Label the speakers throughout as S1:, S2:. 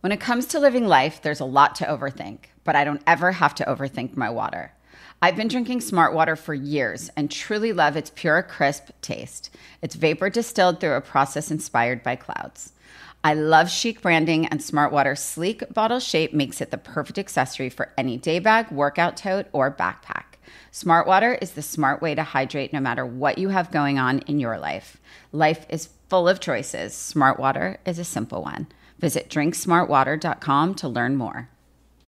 S1: When it comes to living life, there's a lot to overthink, but I don't ever have to overthink my water. I've been drinking Smart Water for years and truly love its pure, crisp taste. It's vapor distilled through a process inspired by clouds. I love chic branding, and Smart Water's sleek bottle shape makes it the perfect accessory for any day bag, workout tote, or backpack. Smart Water is the smart way to hydrate no matter what you have going on in your life. Life is full of choices. Smart Water is a simple one. Visit drinksmartwater.com to learn more.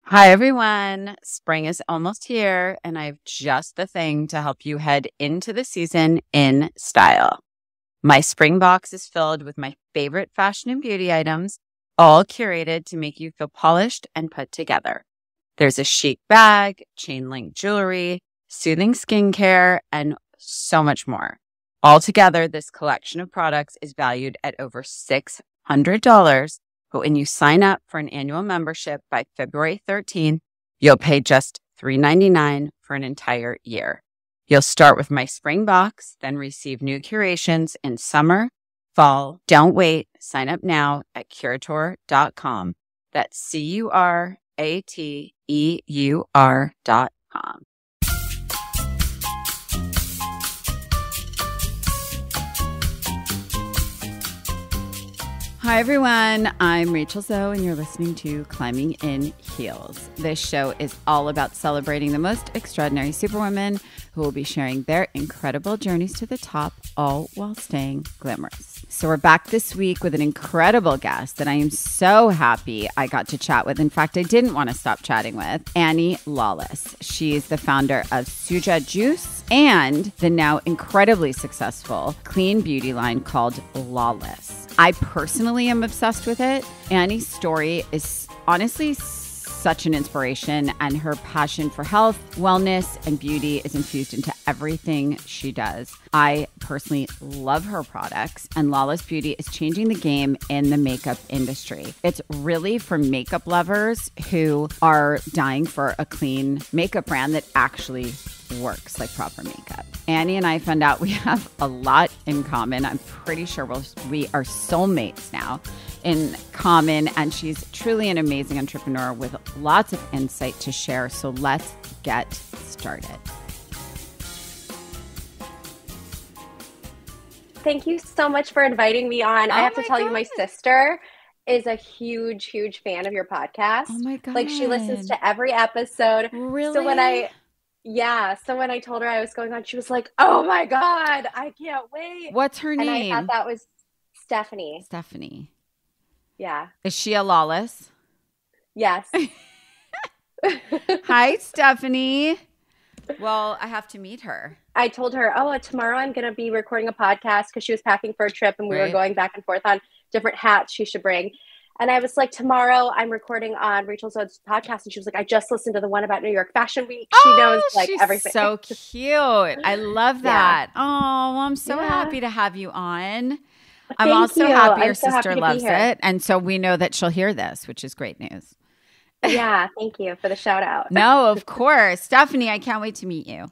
S1: Hi, everyone. Spring is almost here, and I have just the thing to help you head into the season in style. My spring box is filled with my favorite fashion and beauty items, all curated to make you feel polished and put together. There's a chic bag, chain link jewelry, soothing skincare, and so much more. Altogether, this collection of products is valued at over $600. But when you sign up for an annual membership by February 13th, you'll pay just $3.99 for an entire year. You'll start with my spring box, then receive new curations in summer, fall. Don't wait. Sign up now at Curator.com. That's CURATEUR.com. Hi, everyone. I'm Rachel Zoe, and you're listening to Climbing in Heels. This show is all about celebrating the most extraordinary superwomen who will be sharing their incredible journeys to the top, all while staying glamorous. So we're back this week with an incredible guest that I am so happy I got to chat with. In fact, I didn't want to stop chatting with Annie Lawless. She's the founder of Suja Juice and the now incredibly successful clean beauty line called Lawless. I personally am obsessed with it. Annie's story is honestly such an inspiration, and her passion for health, wellness, and beauty is infused into everything she does. I personally love her products, and Lawless Beauty is changing the game in the makeup industry. It's really for makeup lovers who are dying for a clean makeup brand that actually works like proper makeup. Annie and I found out we have a lot in common. I'm pretty sure we are soulmates now in common, and she's truly an amazing entrepreneur with lots of insight to share. So let's get started.
S2: Thank you so much for inviting me on. I have to tell you, my sister is a huge, huge fan of your podcast.
S1: Oh my God.
S2: Like, she listens to every episode.
S1: Really?
S2: So when I told her I was going on, she was like, oh my God, I can't wait.
S1: What's her name?
S2: And I thought that was Stephanie.
S1: Stephanie.
S2: Yeah.
S1: Is she a Lawless?
S2: Yes.
S1: Hi, Stephanie. Well, I have to meet her.
S2: I told her, tomorrow I'm going to be recording a podcast, because she was packing for a trip and we were going back and forth on different hats she should bring. And I was like, tomorrow I'm recording on Rachel Zoe's podcast. And she was like, I just listened to the one about New York Fashion Week. She knows
S1: she's
S2: everything.
S1: So cute. I love that. Yeah. Oh, well, I'm so happy to have you on. I'm also happy your sister loves it. And so we know that she'll hear this, which is great news.
S2: Yeah. Thank you for the shout out.
S1: No, of course. Stephanie, I can't wait to meet you.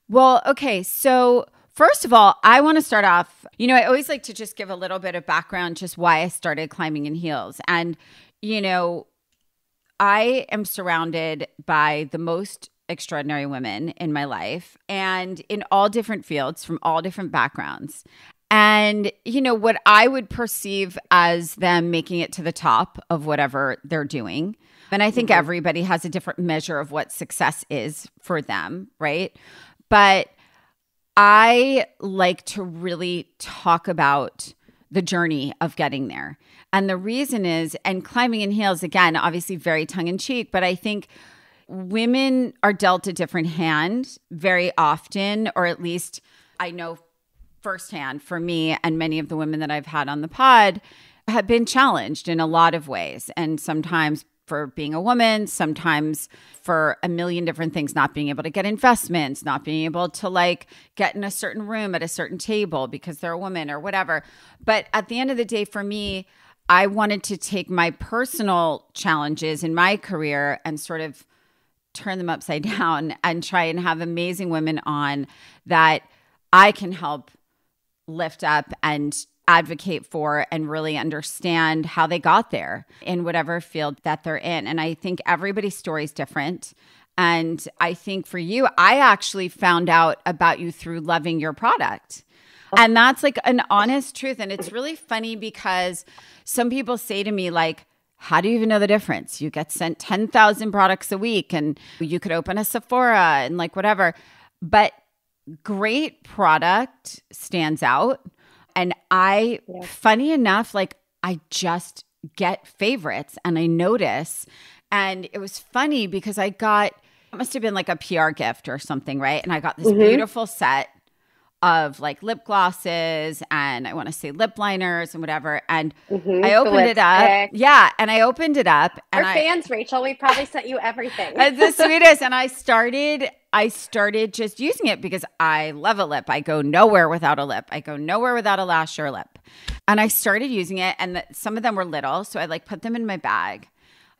S1: Well, okay. So first of all, I want to start off, I always like to just give a little bit of background, just why I started climbing in heels. And, I am surrounded by the most extraordinary women in my life, and in all different fields, from all different backgrounds. And, what I would perceive as them making it to the top of whatever they're doing. And I think everybody has a different measure of what success is for them, right? But I like to really talk about the journey of getting there. And the reason is, and climbing in heels, again, obviously very tongue-in-cheek, but I think women are dealt a different hand very often, or at least I know firsthand for me, and many of the women that I've had on the pod have been challenged in a lot of ways. And sometimes for being a woman, sometimes for a million different things, not being able to get investments, not being able to get in a certain room at a certain table because they're a woman or whatever. But at the end of the day, for me, I wanted to take my personal challenges in my career and sort of turn them upside down and try and have amazing women on that I can help lift up and advocate for and really understand how they got there in whatever field that they're in. And I think everybody's story is different. And I think for you, I actually found out about you through loving your product. And that's like an honest truth. And it's really funny because some people say to me, like, how do you even know the difference? You get sent 10,000 products a week and you could open a Sephora and like whatever. But great product stands out. And funny enough, like I just get favorites and I notice. And it was funny because it must have been like a PR gift or something, right? And I got this beautiful set of like lip glosses and I want to say lip liners and whatever. And I opened it up. Yeah. And I opened it up. And
S2: our fans, Rachel, we probably sent you everything.
S1: It's the sweetest. And I started just using it because I love a lip. I go nowhere without a lip. I go nowhere without a lash or a lip. And I started using it and some of them were little. So I like put them in my bag.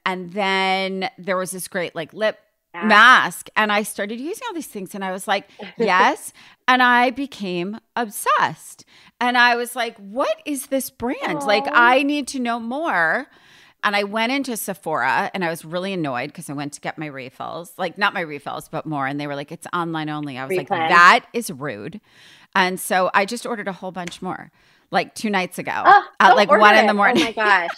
S1: And then there was this great like lip mask and I started using all these things and I was like, yes. And I became obsessed. And I was like, what is this brand? Aww. Like, I need to know more. And I went into Sephora and I was really annoyed because I went to get my refills, like not my refills, but more. And they were like, it's online only. I was like, that is rude. And so I just ordered a whole bunch more. Like 2 nights ago at like 1 a.m.
S2: Oh my gosh.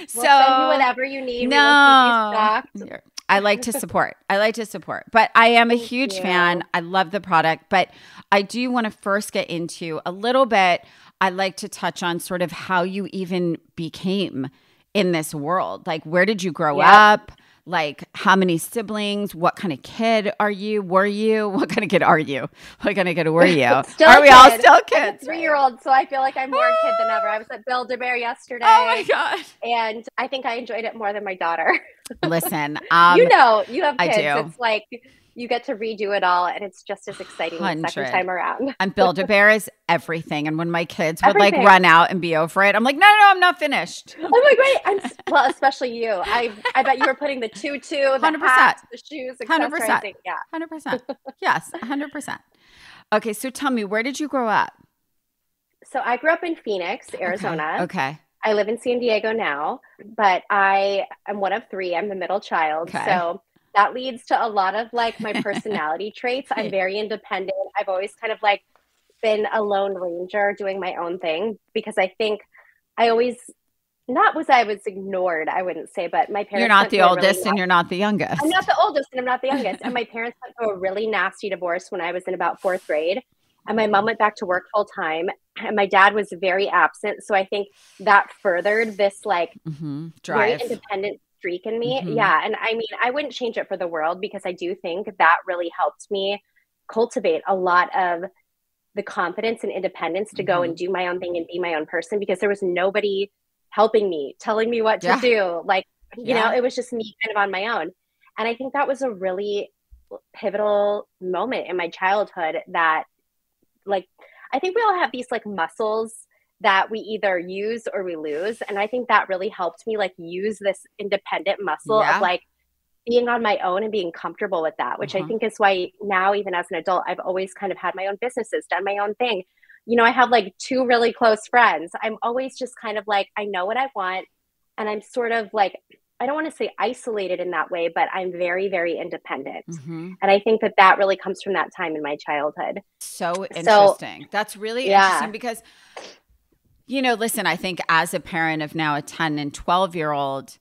S1: So
S2: we'll send you whatever you need. No. We will keep you stocked.
S1: I like to support. But I am a huge fan. I love the product. But I do want to first get into a little bit. I'd like to touch on sort of how you even became in this world. Like, where did you grow up? Like, how many siblings? What kind of kid were you? What kind of kid are you? What kind of kid were you? Are we all still kids?
S2: I'm a 3-year-old, so I feel like I'm more a kid than ever. I was at Build-A-Bear yesterday.
S1: Oh my God.
S2: And I think I enjoyed it more than my daughter.
S1: Listen,
S2: you have kids.
S1: I do.
S2: It's like you get to redo it all and it's just as exciting the second time around.
S1: And Build-A-Bear is everything. And when my kids would like run out and be over it, I'm like, no, I'm not finished.
S2: I'm like, wait, well, especially you. I bet you were putting the tutu, the
S1: 100%.
S2: hats, the shoes,
S1: 100%. Yeah. 100%. Yes, 100%. Okay, so tell me, where did you grow up?
S2: So I grew up in Phoenix, Arizona.
S1: Okay.
S2: I live in San Diego now, but I am one of 3. I'm the middle child. Okay. So that leads to a lot of like my personality traits. I'm very independent. I've always kind of like been a lone ranger doing my own thing because I think I always, I was ignored, I wouldn't say, but my parents.
S1: You're not the oldest and you're not the youngest.
S2: I'm not the oldest and I'm not the youngest. And my parents went through a really nasty divorce when I was in about 4th grade. And my mom went back to work full time and my dad was very absent. So I think that furthered this like very independent streak in me. Yeah. And I mean, I wouldn't change it for the world because I do think that really helped me cultivate a lot of the confidence and independence to go and do my own thing and be my own person because there was nobody helping me, telling me what to do. Like, you know, it was just me kind of on my own. And I think that was a really pivotal moment in my childhood that like, I think we all have these like muscles that we either use or we lose. And I think that really helped me like use this independent muscle of like being on my own and being comfortable with that, which I think is why now, even as an adult, I've always kind of had my own businesses, done my own thing. You know, I have like 2 really close friends. I'm always just kind of like, I know what I want. And I'm sort of like, I don't want to say isolated in that way, but I'm very, very independent. And I think that really comes from that time in my childhood.
S1: So interesting. That's really interesting because, you know, listen, I think as a parent of now a 10 and 12-year-old,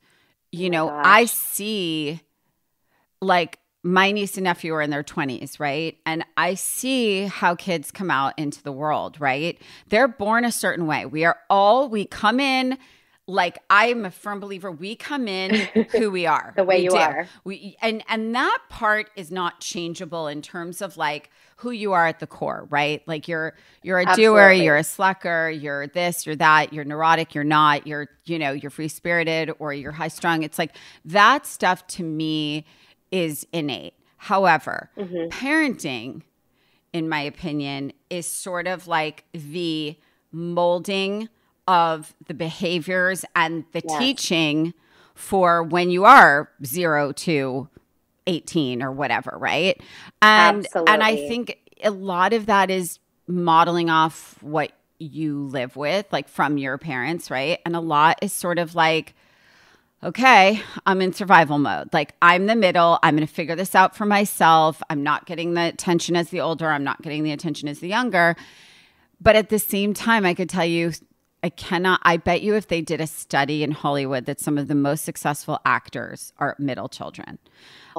S1: you know, I see like my niece and nephew are in their 20s, right? And I see how kids come out into the world, right? They're born a certain way. We come in, like I'm a firm believer, we come in who we are.
S2: The way you are.
S1: And that part is not changeable in terms of like who you are at the core, right? Like you're a doer, you're a slacker, you're this, you're that, you're neurotic, you're not, you're free spirited or you're high strung. It's like that stuff to me is innate. However, parenting, in my opinion, is sort of like the molding of the behaviors and the teaching for when you are 0 to 18 or whatever, right? And I think a lot of that is modeling off what you live with, like from your parents, right? And a lot is sort of like, okay, I'm in survival mode. Like I'm the middle. I'm going to figure this out for myself. I'm not getting the attention as the older. I'm not getting the attention as the younger. But at the same time, I could tell you, I bet you if they did a study in Hollywood that some of the most successful actors are middle children.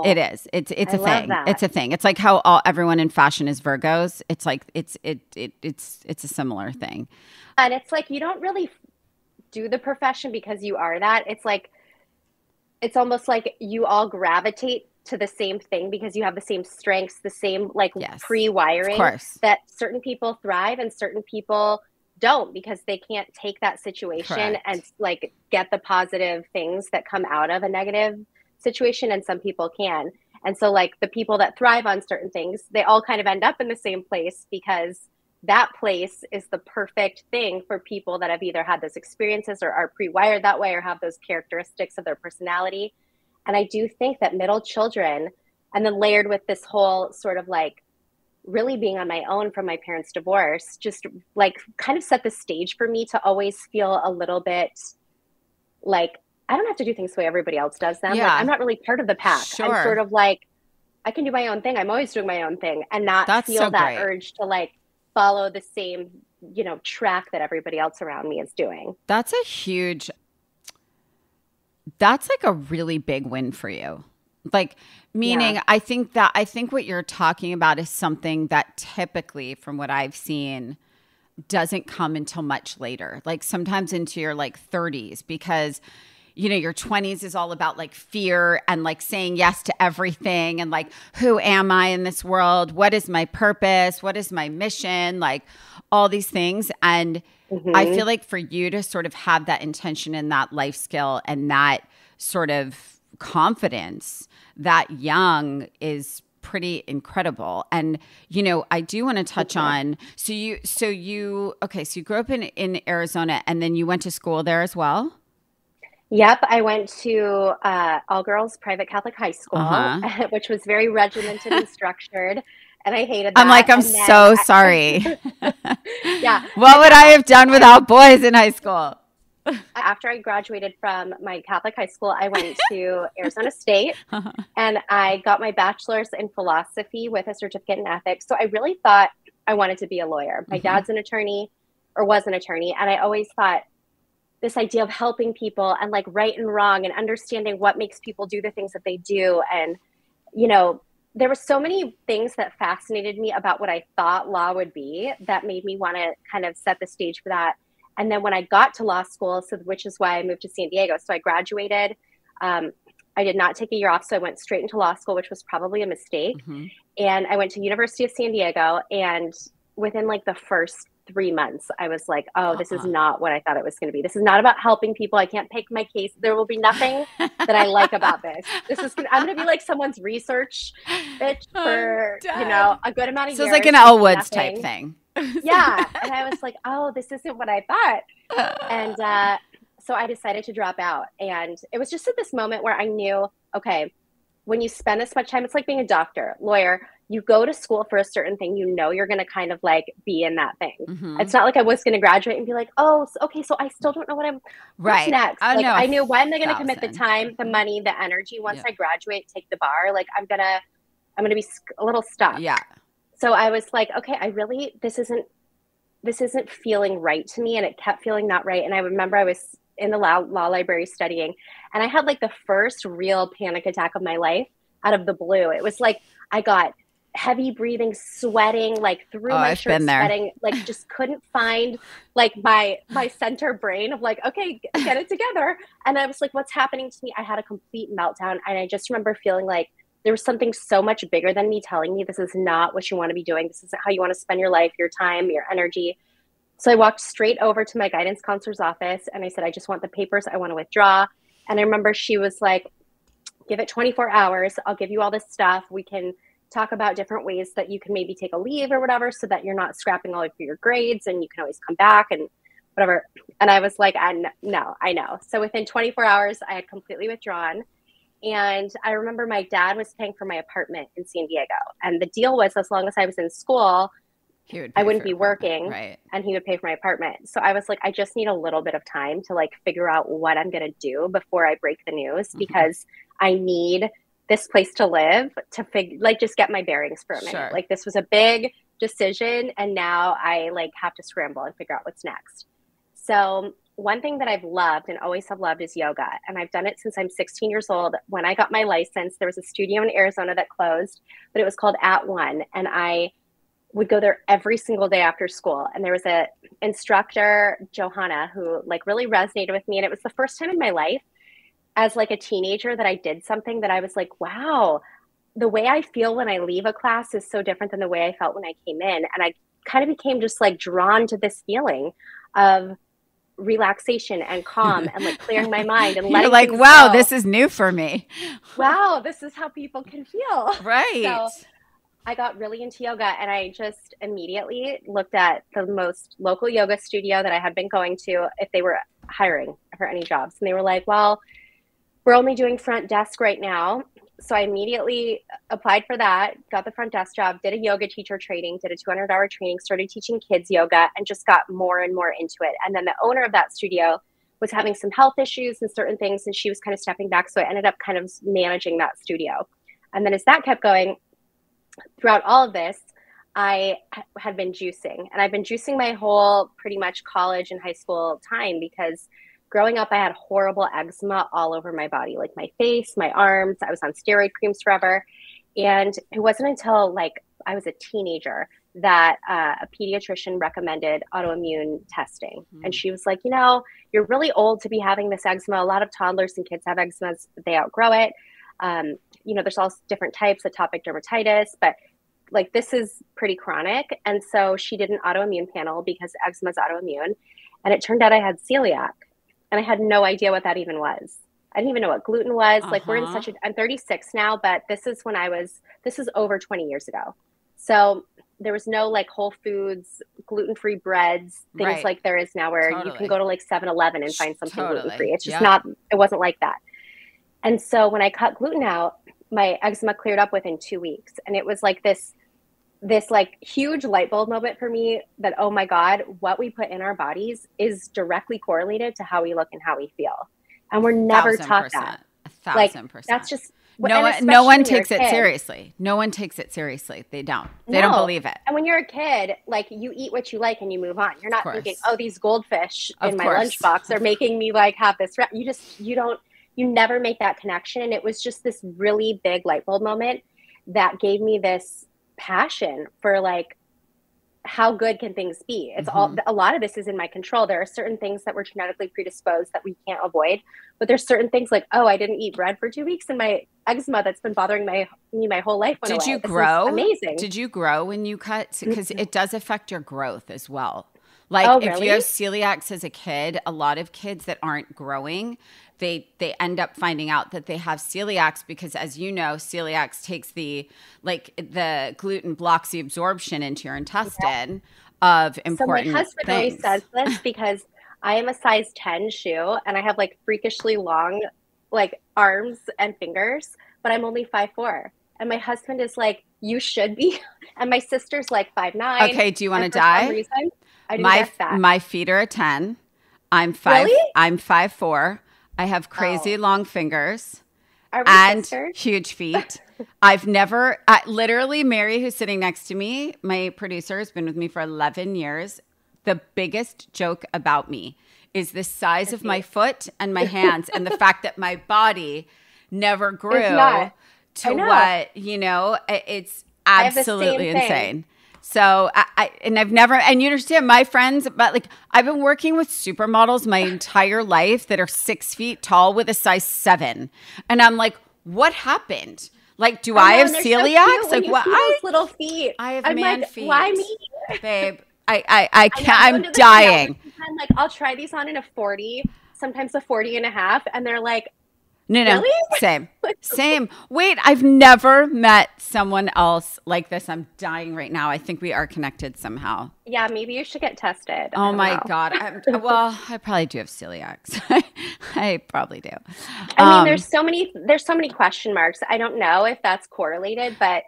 S1: It is. It's a thing.
S2: That.
S1: It's a thing. It's like how everyone in fashion is Virgos. It's like it's a similar thing.
S2: And it's like you don't really do the profession because you are that. It's like it's almost like you all gravitate to the same thing because you have the same strengths, the same like pre-wiring that certain people thrive and certain people don't because they can't take that situation and like get the positive things that come out of a negative situation, and some people can. And so like the people that thrive on certain things, they all kind of end up in the same place because that place is the perfect thing for people that have either had those experiences or are pre-wired that way or have those characteristics of their personality. And I do think that middle children, and then layered with this whole sort of like really being on my own from my parents' divorce, just like kind of set the stage for me to always feel a little bit like I don't have to do things the way everybody else does them. Yeah. Like I'm not really part of the pack. Sure. I'm sort of like, I can do my own thing. I'm always doing my own thing and not feel that urge to like follow the same, you know, track that everybody else around me is doing.
S1: That's like a really big win for you. Like, meaning I think what you're talking about is something that typically from what I've seen doesn't come until much later, like sometimes into your like 30s, because you know, your 20s is all about like fear and like saying yes to everything and like, who am I in this world? What is my purpose? What is my mission? Like all these things. And I feel like for you to sort of have that intention and that life skill and that sort of confidence that young is pretty incredible. And, you know, I do want to touch on, so you grew up in Arizona and then you went to school there as well?
S2: Yep, I went to all-girls private Catholic high school, which was very regimented and structured, and I hated that.
S1: I'm like, I'm so sorry.
S2: Yeah.
S1: What would I have done without boys in high school?
S2: After I graduated from my Catholic high school, I went to Arizona State, and I got my bachelor's in philosophy with a certificate in ethics. So I really thought I wanted to be a lawyer. My dad's an attorney, or was an attorney, and I always thought, this idea of helping people and like right and wrong and understanding what makes people do the things that they do. And, you know, there were so many things that fascinated me about what I thought law would be that made me want to kind of set the stage for that. And then when I got to law school, which is why I moved to San Diego. So I graduated. I did not take a year off. So I went straight into law school, which was probably a mistake. And I went to University of San Diego, and within like the first 3 months, I was like, oh, this is not what I thought it was going to be. This is not about helping people. I can't pick my case. There will be nothing that I like about this. I'm going to be like someone's research bitch for, you know, a good amount of years.
S1: So it's like an Elle Woods type thing.
S2: Yeah. And I was like, oh, this isn't what I thought. And so I decided to drop out. And it was just at this moment where I knew, okay, when you spend this much time, it's like being a doctor, lawyer. You go to school for a certain thing, you know, you're going to kind of like be in that thing. It's not like I was going to graduate and be like, oh, okay, so I still don't know what's next. Like, I knew when they're going to commit the time, the money, the energy. Once I graduate, take the bar, like I'm going to be a little stuck.
S1: Yeah.
S2: So I was like, okay, this isn't feeling right to me. And it kept feeling not right. And I remember I was in the law library studying, and I had like the first real panic attack of my life out of the blue. It was like, I got heavy breathing, sweating, like through my shirt, sweating, like just couldn't find like my center brain of like, okay, get it together. And I was like, what's happening to me? I had a complete meltdown. And I just remember feeling like there was something so much bigger than me telling me this is not what you want to be doing. This isn't how you want to spend your life, your time, your energy. So I walked straight over to my guidance counselor's office and I said, I just want the papers. I want to withdraw. And I remember she was like, give it 24 hours. I'll give you all this stuff. We can talk about different ways that you can maybe take a leave or whatever so that you're not scrapping all of your grades and you can always come back and whatever. And I was like, no, I know. So within 24 hours, I had completely withdrawn. And I remember my dad was paying for my apartment in San Diego. And the deal was as long as I was in school, I wouldn't be working,
S1: right?
S2: And he would pay for my apartment. So I was like, I just need a little bit of time to like figure out what I'm going to do before I break the news, because I need this place to live to just get my bearings for a minute.
S1: Sure.
S2: Like this was a big decision, and now I like have to scramble and figure out what's next. So one thing that I've loved and always have loved is yoga. And I've done it since I'm 16 years old. When I got my license, there was a studio in Arizona that closed, but it was called At One. And I would go there every single day after school. And there was a instructor, Johanna, who like really resonated with me. And it was the first time in my life as like a teenager that I did something that I was like, wow, the way I feel when I leave a class is so different than the way I felt when I came in. And I kind of became just like drawn to this feeling of relaxation and calm and like clearing my mind and letting
S1: You're like, wow, this is new for me.
S2: Wow, this is how people can feel.
S1: Right.
S2: So I got really into yoga, and I just immediately looked at the most local yoga studio that I had been going to if they were hiring for any jobs. And they were like, well, we're only doing front desk right now. So I immediately applied for that, got the front desk job, did a yoga teacher training, did a 200-hour training, started teaching kids yoga, and just got more and more into it. And then the owner of that studio was having some health issues and certain things, and she was kind of stepping back. So I ended up kind of managing that studio. And then as that kept going, throughout all of this, I had been juicing. And I've been juicing my whole pretty much college and high school time, because growing up, I had horrible eczema all over my body, like my face, my arms. I was on steroid creams forever. And it wasn't until like I was a teenager that a pediatrician recommended autoimmune testing. And she was like, you know, you're really old to be having this eczema. A lot of toddlers and kids have eczema, but they outgrow it. You know, there's all different types, atopic dermatitis, but like this is pretty chronic. And so she did an autoimmune panel because eczema is autoimmune. And it turned out I had celiac. And I had no idea what that even was. I didn't even know what gluten was. Like we're in I'm 36 now, but this is over 20 years ago. So there was no like Whole Foods, gluten-free breads, things like there is now where you can go to like 7-Eleven and find something gluten-free. It's just it wasn't like that. And so when I cut gluten out, my eczema cleared up within 2 weeks. And it was like this like huge light bulb moment for me that, oh my God, what we put in our bodies is directly correlated to how we look and how we feel. And we're never taught that.
S1: 1,000%.
S2: That's just,
S1: no one takes it seriously. No one takes it seriously. They don't. They don't believe it.
S2: And when you're a kid, like you eat what you like and you move on. You're not thinking, oh, these goldfish in my lunchbox are making me like have this. You never make that connection. And it was just this really big light bulb moment that gave me this passion for like, how good can things be? It's a lot of this is in my control. There are certain things that we're genetically predisposed that we can't avoid, but there's certain things like, oh, I didn't eat bread for 2 weeks and my eczema that's been bothering me my whole life went away.
S1: Did you grow? Amazing. Did you grow when you cut? Because it does affect your growth as well. Like if you have celiacs as a kid, a lot of kids that aren't growing, they end up finding out that they have celiacs because, as you know, celiacs takes the gluten blocks the absorption into your intestine of important things. So my husband always
S2: says this because I am a size 10 shoe and I have like freakishly long like arms and fingers, but I'm only 5'4". And my husband is like, you should be. And my sister's like 5'9".
S1: Okay, do you want to die? My feet are a 10. I'm 5. Really? I'm 5'4". I have crazy long fingers and huge feet. I've never, literally Mary, who's sitting next to me, my producer, has been with me for 11 years. The biggest joke about me is the size of my foot and my hands and the fact that my body never grew to what, you know, it's absolutely insane. So I've never, and you understand my friends, but like I've been working with supermodels my entire life that are 6 feet tall with a size 7. And I'm like, what happened? Like, do I have celiacs?
S2: So like what? Those little feet.
S1: I have man feet.
S2: Why me?
S1: Babe, I can't, I'm dying.
S2: Like I'll try these on in a 40, sometimes a 40 and a half. And they're like,
S1: no,
S2: really?
S1: Same. Wait, I've never met someone else like this. I'm dying right now. I think we are connected somehow.
S2: Yeah, maybe you should get tested.
S1: Oh my God. I probably do have celiacs. I probably do.
S2: I mean, there's so many question marks. I don't know if that's correlated, but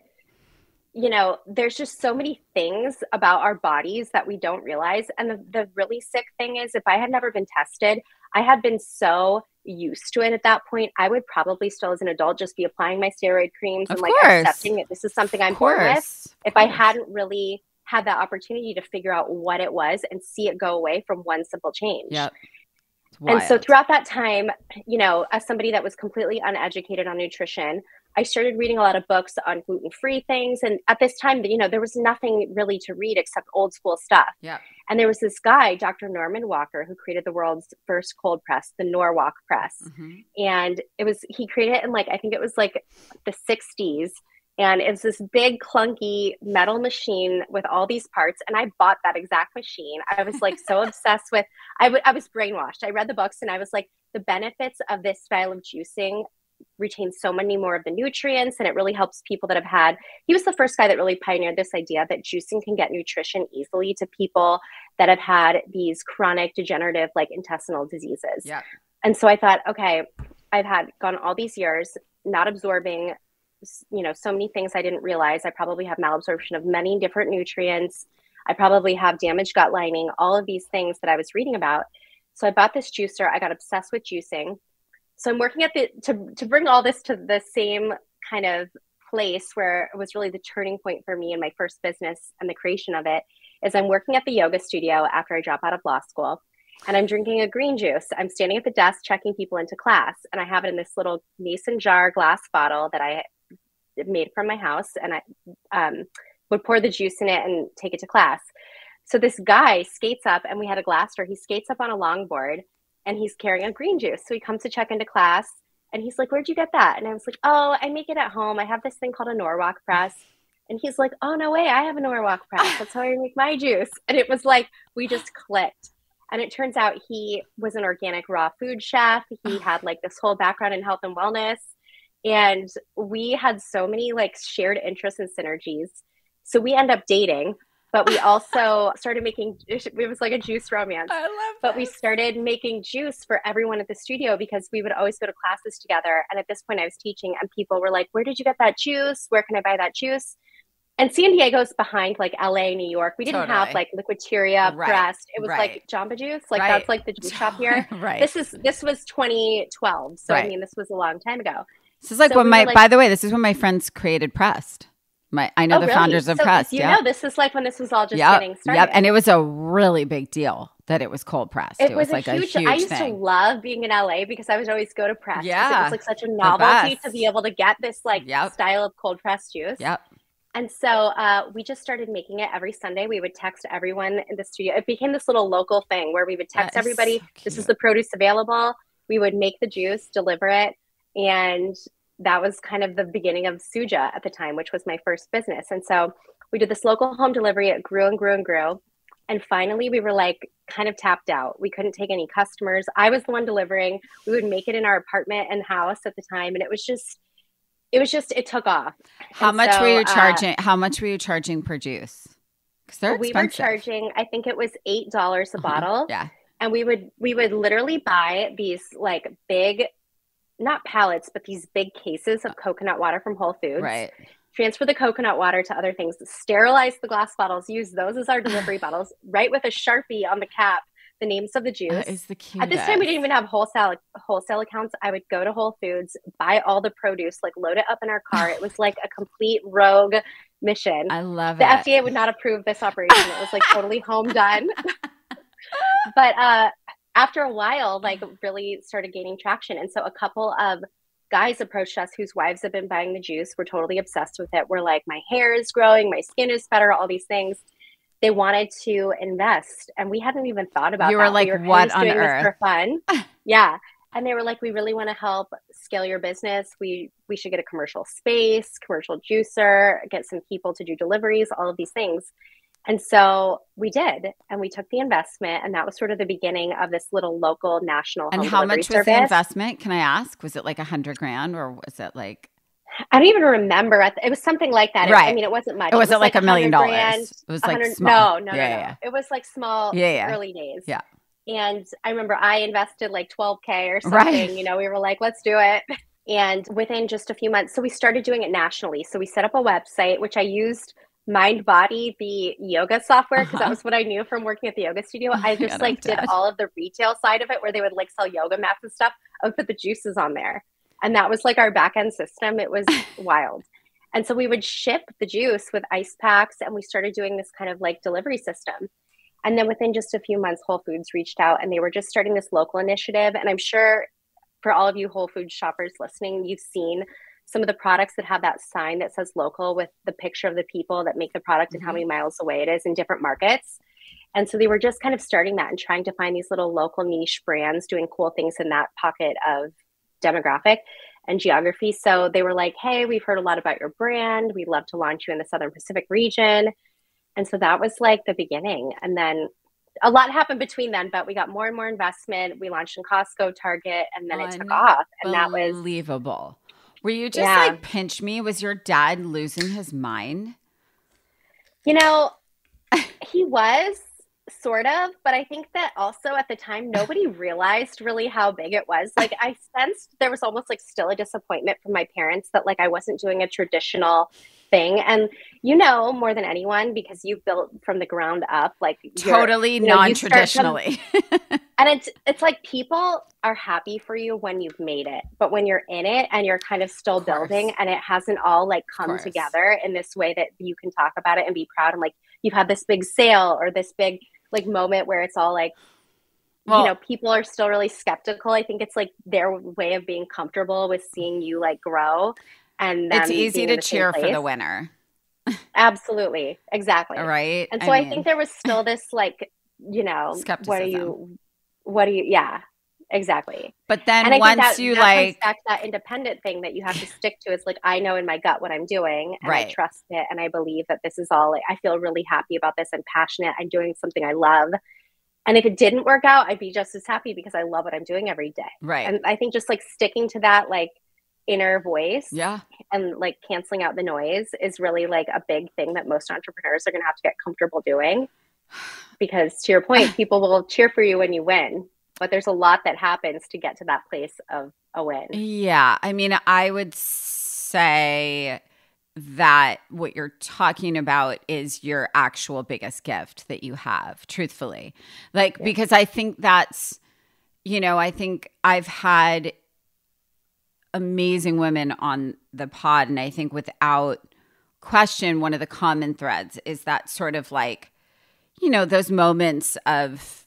S2: there's just so many things about our bodies that we don't realize. And the really sick thing is, if I had never been tested, I had been so used to it at that point. I would probably still, as an adult, just be applying my steroid creams and like accepting that this is something I'm born with. If I hadn't really had that opportunity to figure out what it was and see it go away from one simple change.
S1: Yep.
S2: And so throughout that time, as somebody that was completely uneducated on nutrition, I started reading a lot of books on gluten-free things. And at this time, there was nothing really to read except old school stuff.
S1: Yeah.
S2: And there was this guy, Dr. Norman Walker, who created the world's first cold press, the Norwalk press. Mm-hmm. And he created it in I think it was the 60s. And it's this big clunky metal machine with all these parts. And I bought that exact machine. I was so obsessed with, I was brainwashed. I read the books and I was like, the benefits of this style of juicing retain so many more of the nutrients, and it really helps people that he was the first guy that really pioneered this idea that juicing can get nutrition easily to people that have had these chronic degenerative intestinal diseases.
S1: Yeah.
S2: And so I thought, okay, I've gone all these years not absorbing so many things I didn't realize. I probably have malabsorption of many different nutrients. I probably have damaged gut lining, all of these things that I was reading about. So I bought this juicer. I got obsessed with juicing. So I'm working at to bring all this to the same kind of place where it was really the turning point for me in my first business and the creation of it, is I'm working at the yoga studio after I drop out of law school, and I'm drinking a green juice. I'm standing at the desk checking people into class, and I have it in this little mason jar glass bottle that I made from my house, and I would pour the juice in it and take it to class. So this guy skates up, and we had a glass door. He skates up on a longboard, and he's carrying a green juice. So he comes to check into class, and he's like, "Where'd you get that?" And I was like, "Oh, I make it at home. I have this thing called a Norwalk press." And he's like, "Oh, no way. I have a Norwalk press. That's how I make my juice." And it was we just clicked. And it turns out he was an organic raw food chef. He had this whole background in health and wellness. And we had so many shared interests and synergies. So we end up dating, but we also started making, it was like a juice romance.
S1: I love
S2: But we started making juice for everyone at the studio because we would always go to classes together. And at this point I was teaching, and people were like, "Where did you get that juice? Where can I buy that juice?" And San Diego's behind LA, New York. We didn't have Liquiteria, pressed. It was Jamba Juice. That's the juice shop here.
S1: Right.
S2: This was 2012. So I mean, this was a long time ago.
S1: This is by the way, this is when my friends created Pressed. I know the founders of Pressed.
S2: This is when this was all just getting started.
S1: Yep. And it was a really big deal that it was cold pressed.
S2: It was a huge thing. I used to love being in LA because I would always go to Pressed. Yeah. It was such a novelty to be able to get this style of cold pressed juice.
S1: Yep.
S2: And so we just started making it every Sunday. We would text everyone in the studio. It became this little local thing where we would text everybody, so "This is the produce available." We would make the juice, deliver it. And that was kind of the beginning of Suja at the time, which was my first business. And so we did this local home delivery. It grew and grew and grew. And finally we were kind of tapped out. We couldn't take any customers. I was the one delivering. We would make it in our apartment and house at the time. And it took off.
S1: How much were you charging? How much were you charging per juice? Because they're expensive.
S2: We were charging, I think it was $8 a bottle.
S1: Yeah.
S2: And we would literally buy these big, not pallets, but these big cases of coconut water from Whole Foods.
S1: Right.
S2: Transfer the coconut water to other things, sterilize the glass bottles, use those as our delivery bottles, write with a Sharpie on the cap the names of the juice.
S1: That is the cutest.
S2: At this time, we didn't even have wholesale accounts. I would go to Whole Foods, buy all the produce, load it up in our car. It was a complete rogue mission.
S1: I love
S2: it.
S1: The
S2: FDA would not approve this operation. It was totally home done. But after a while, really started gaining traction. And so a couple of guys approached us whose wives had been buying the juice, were totally obsessed with it. We're like, "My hair is growing, my skin is better," all these things. They wanted to invest, and we hadn't even thought about that.
S1: You were like, "What on earth?"
S2: For fun. Yeah. And they were like, "We really want to help scale your business. We should get a commercial space, commercial juicer, get some people to do deliveries, all of these things." And so we did, and we took the investment, and that was sort of the beginning of this little local national home
S1: And how
S2: delivery
S1: much was
S2: service.
S1: the investment? Can I ask? Was it $100,000 or was it
S2: I don't even remember. It was something like that.
S1: Right.
S2: I mean, it wasn't much.
S1: It wasn't $1 million.
S2: It
S1: was
S2: small. No.
S1: Yeah.
S2: It was small early days.
S1: Yeah.
S2: And I remember I invested $12K or something.
S1: Right.
S2: We were like, "Let's do it." And within just a few months, so we started doing it nationally. So we set up a website, which I used MindBody, the yoga software, because that was what I knew from working at the yoga studio. I just like did all of the retail side of it where they would like sell yoga mats and stuff. I would put the juices on there. And that was like our back end system. It was wild. And so we would ship the juice with ice packs, and we started doing this kind of like delivery system. And then within just a few months, Whole Foods reached out and they were just starting this local initiative. And I'm sure for all of you Whole Foods shoppers listening, you've seen some of the products that have that sign that says local with the picture of the people that make the product and how many miles away it is in different markets. And so they were just kind of starting that and trying to find these little local niche brands doing cool things in that pocket of demographic and geography. So they were like, hey, we've heard a lot about your brand. We'd love to launch you in the Southern Pacific region. And so that was like the beginning. And then a lot happened between then, but we got more and more investment. We launched in Costco, Target, and then it took off. And that was
S1: unbelievable. Were you just like, pinch me? Was your dad losing his mind?
S2: You know, he was sort of, but I think that also at the time, nobody realized really how big it was. Like I sensed there was almost like still a disappointment from my parents that like I wasn't doing a traditional thing. And you know, more than anyone, because you've built from the ground up, like
S1: totally non-traditionally.
S2: And it's like people are happy for you when you've made it, but when you're in it and you're kind of still building and it hasn't all like come together in this way that you can talk about it and be proud and like you've had this big sale or this big like moment where it's all like, you know, people are still really skeptical. I think it's like their way of being comfortable with seeing you like grow. And
S1: it's easy to cheer for the winner.
S2: Absolutely. Exactly.
S1: Right.
S2: And so I think there was still this like, you know,
S1: skepticism.
S2: What do you, yeah, exactly.
S1: But then
S2: and
S1: once you like,
S2: comes back to that independent thing that you have to stick to. It's like, I know in my gut what I'm doing and I trust it. And I believe that this is all, like, I feel really happy about this. I'm passionate. I'm doing something I love. And if it didn't work out, I'd be just as happy because I love what I'm doing every day.
S1: Right.
S2: And I think just like sticking to that, like inner voice and like canceling out the noise is really like a big thing that most entrepreneurs are going to have to get comfortable doing. Because to your point, people will cheer for you when you win, but there's a lot that happens to get to that place of a win.
S1: Yeah. I mean, I would say that what you're talking about is your actual biggest gift that you have, truthfully. Like, because I think that's, you know, I think I've had amazing women on the pod, and I think without question, one of the common threads is that sort of like, you know, those moments of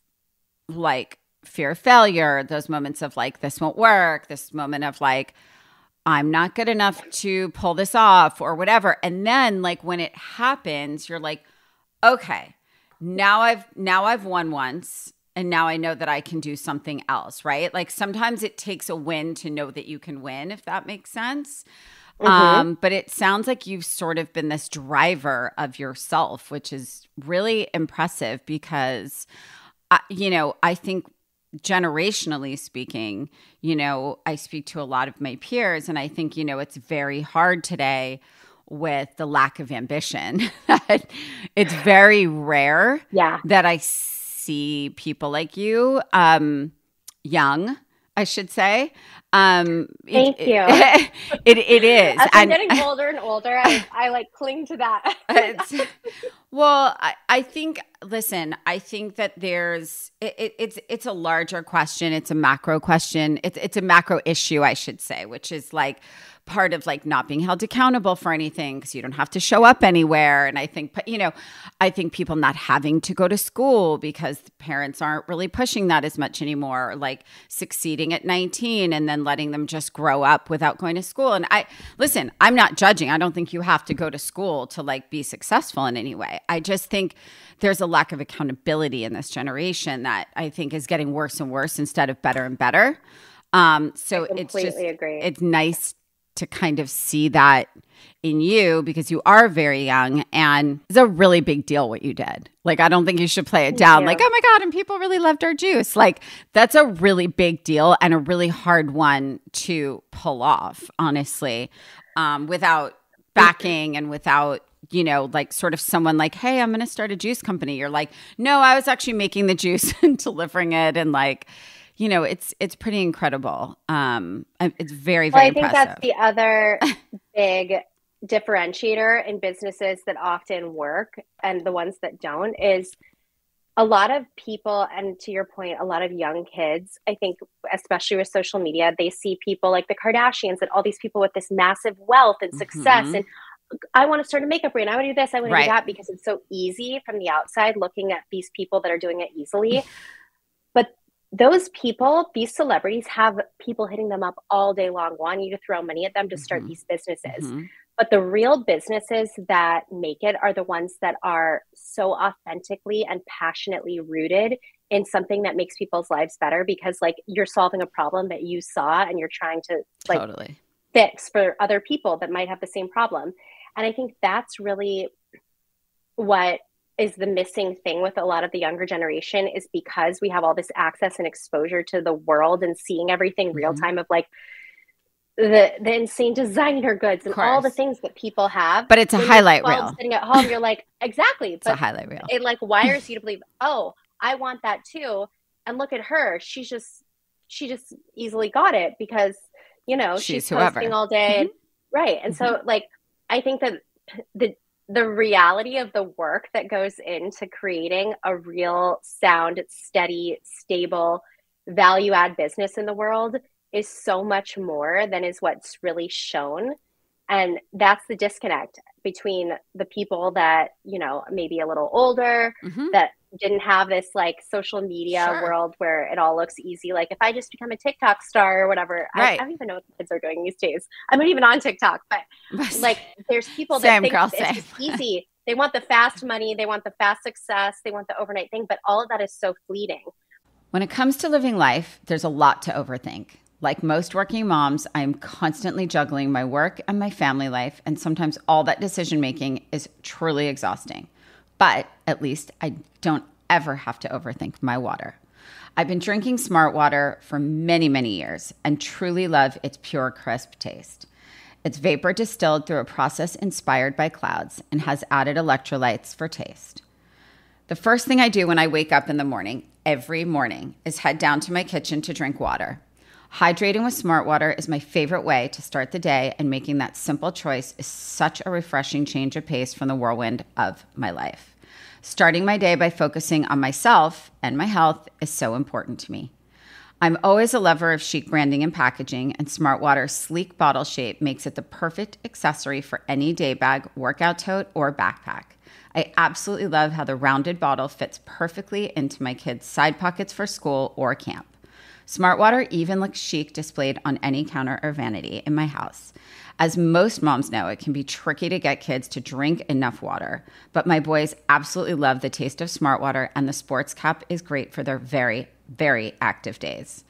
S1: like fear of failure, those moments of like, this won't work, this moment of like, I'm not good enough to pull this off or whatever. And then like when it happens, you're like, okay, now I've won once and now I know that I can do something else, right? Like sometimes it takes a win to know that you can win, if that makes sense. But it sounds like you've sort of been this driver of yourself, which is really impressive because, you know, I think generationally speaking, you know, I speak to a lot of my peers and I think, you know, it's very hard today with the lack of ambition. It's very rare that I see people like you, young, I should say.
S2: Thank you.
S1: It is.
S2: As I'm getting older and older, I like cling to that.
S1: Well, I think, listen, I think that it's a larger question. It's a macro question. It's a macro issue, I should say, which is like part of like not being held accountable for anything because you don't have to show up anywhere. And I think, you know, I think people not having to go to school because parents aren't really pushing that as much anymore, like succeeding at 19 and then letting them just grow up without going to school. And listen, I'm not judging. I don't think you have to go to school to like be successful in any way. I just think there's a lack of accountability in this generation that I think is getting worse and worse instead of better and better. So it's just, it's nice to kind of see that in you because you are very young and it's a really big deal what you did. Like, I don't think you should play it down like, oh my God, and people really loved our juice. Like, that's a really big deal and a really hard one to pull off, honestly, without backing and without, you know, like sort of someone like, hey, I'm going to start a juice company. You're like, no, I was actually making the juice and delivering it and like, it's pretty incredible. It's very,
S2: Well,
S1: very
S2: I think
S1: impressive.
S2: that's the other big differentiator in businesses that often work and the ones that don't is a lot of people, and to your point, a lot of young kids, I think, especially with social media, they see people like the Kardashians and all these people with this massive wealth and success. And I want to start a makeup brand. I want to do this. I want to do that because it's so easy from the outside looking at these people that are doing it easily. But those people, these celebrities, have people hitting them up all day long, wanting you to throw money at them to start these businesses. But the real businesses that make it are the ones that are so authentically and passionately rooted in something that makes people's lives better, because like you're solving a problem that you saw and you're trying to like fix for other people that might have the same problem. And I think that's really what is the missing thing with a lot of the younger generation, is because we have all this access and exposure to the world and seeing everything real time of like the insane designer goods and all the things that people have.
S1: But it's a highlight reel.
S2: Sitting at home, you're like, exactly.
S1: It's a highlight reel.
S2: It like wires you to believe, oh, I want that too. And look at her. She just easily got it because, she's posting all day. Right. And so like, I think that the reality of the work that goes into creating a real sound, steady, stable, value add business in the world is so much more than is what's really shown. And that's the disconnect between the people that, maybe a little older, that didn't have this like social media world where it all looks easy. Like if I just become a TikTok star or whatever, I don't even know what the kids are doing these days. I'm not even on TikTok, but like there's people that think it's just easy. They want the fast money. They want the fast success. They want the overnight thing, but all of that is so fleeting.
S1: When it comes to living life, there's a lot to overthink. Like most working moms, I'm constantly juggling my work and my family life, and sometimes all that decision-making is truly exhausting. But at least I don't ever have to overthink my water. I've been drinking Smart Water for many, many years and truly love its pure, crisp taste. It's vapor distilled through a process inspired by clouds and has added electrolytes for taste. The first thing I do when I wake up in the morning, every morning, is head down to my kitchen to drink water. Hydrating with Smart Water is my favorite way to start the day, and making that simple choice is such a refreshing change of pace from the whirlwind of my life. Starting my day by focusing on myself and my health is so important to me. I'm always a lover of chic branding and packaging, and Smart Water's sleek bottle shape makes it the perfect accessory for any day bag, workout tote, or backpack. I absolutely love how the rounded bottle fits perfectly into my kids' side pockets for school or camp. Smart Water even looks chic displayed on any counter or vanity in my house. As most moms know, it can be tricky to get kids to drink enough water, but my boys absolutely love the taste of Smart Water, and the sports cap is great for their very, very active days.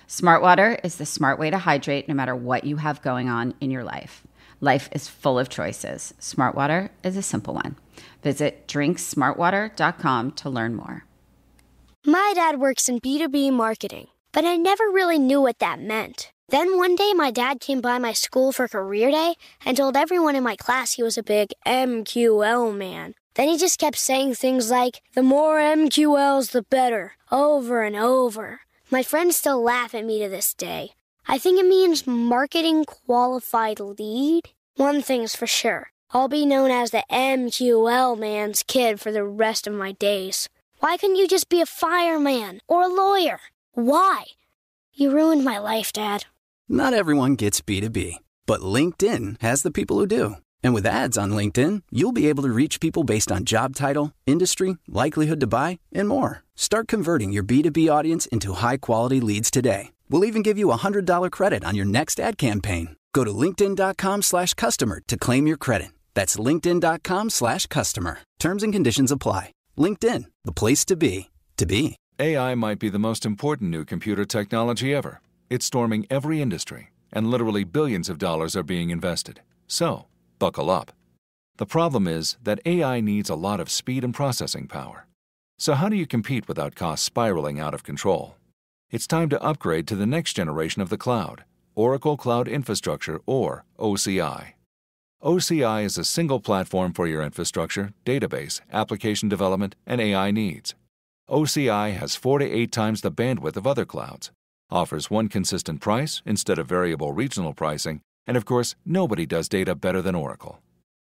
S1: Smart Water is the smart way to hydrate no matter what you have going on in your life. Life is full of choices. Smart Water is a simple one. Visit drinksmartwater.com to learn more.
S3: My dad works in B2B marketing, but I never really knew what that meant. Then one day my dad came by my school for career day and told everyone in my class he was a big MQL man. Then he just kept saying things like, the more MQLs, the better, over and over. My friends still laugh at me to this day. I think it means marketing qualified lead. One thing's for sure, I'll be known as the MQL man's kid for the rest of my days. Why couldn't you just be a fireman or a lawyer? Why? You ruined my life, Dad.
S4: Not everyone gets B2B, but LinkedIn has the people who do. And with ads on LinkedIn, you'll be able to reach people based on job title, industry, likelihood to buy, and more. Start converting your B2B audience into high-quality leads today. We'll even give you a $100 credit on your next ad campaign. Go to linkedin.com/customer to claim your credit. That's linkedin.com/customer. Terms and conditions apply. LinkedIn, the place to be, to be.
S5: AI might be the most important new computer technology ever. It's storming every industry, and literally billions of dollars are being invested. So, buckle up. The problem is that AI needs a lot of speed and processing power. So how do you compete without costs spiraling out of control? It's time to upgrade to the next generation of the cloud, Oracle Cloud Infrastructure, or OCI. OCI is a single platform for your infrastructure, database, application development, and AI needs. OCI has 4 to 8 times the bandwidth of other clouds, offers one consistent price instead of variable regional pricing, and of course, nobody does data better than Oracle.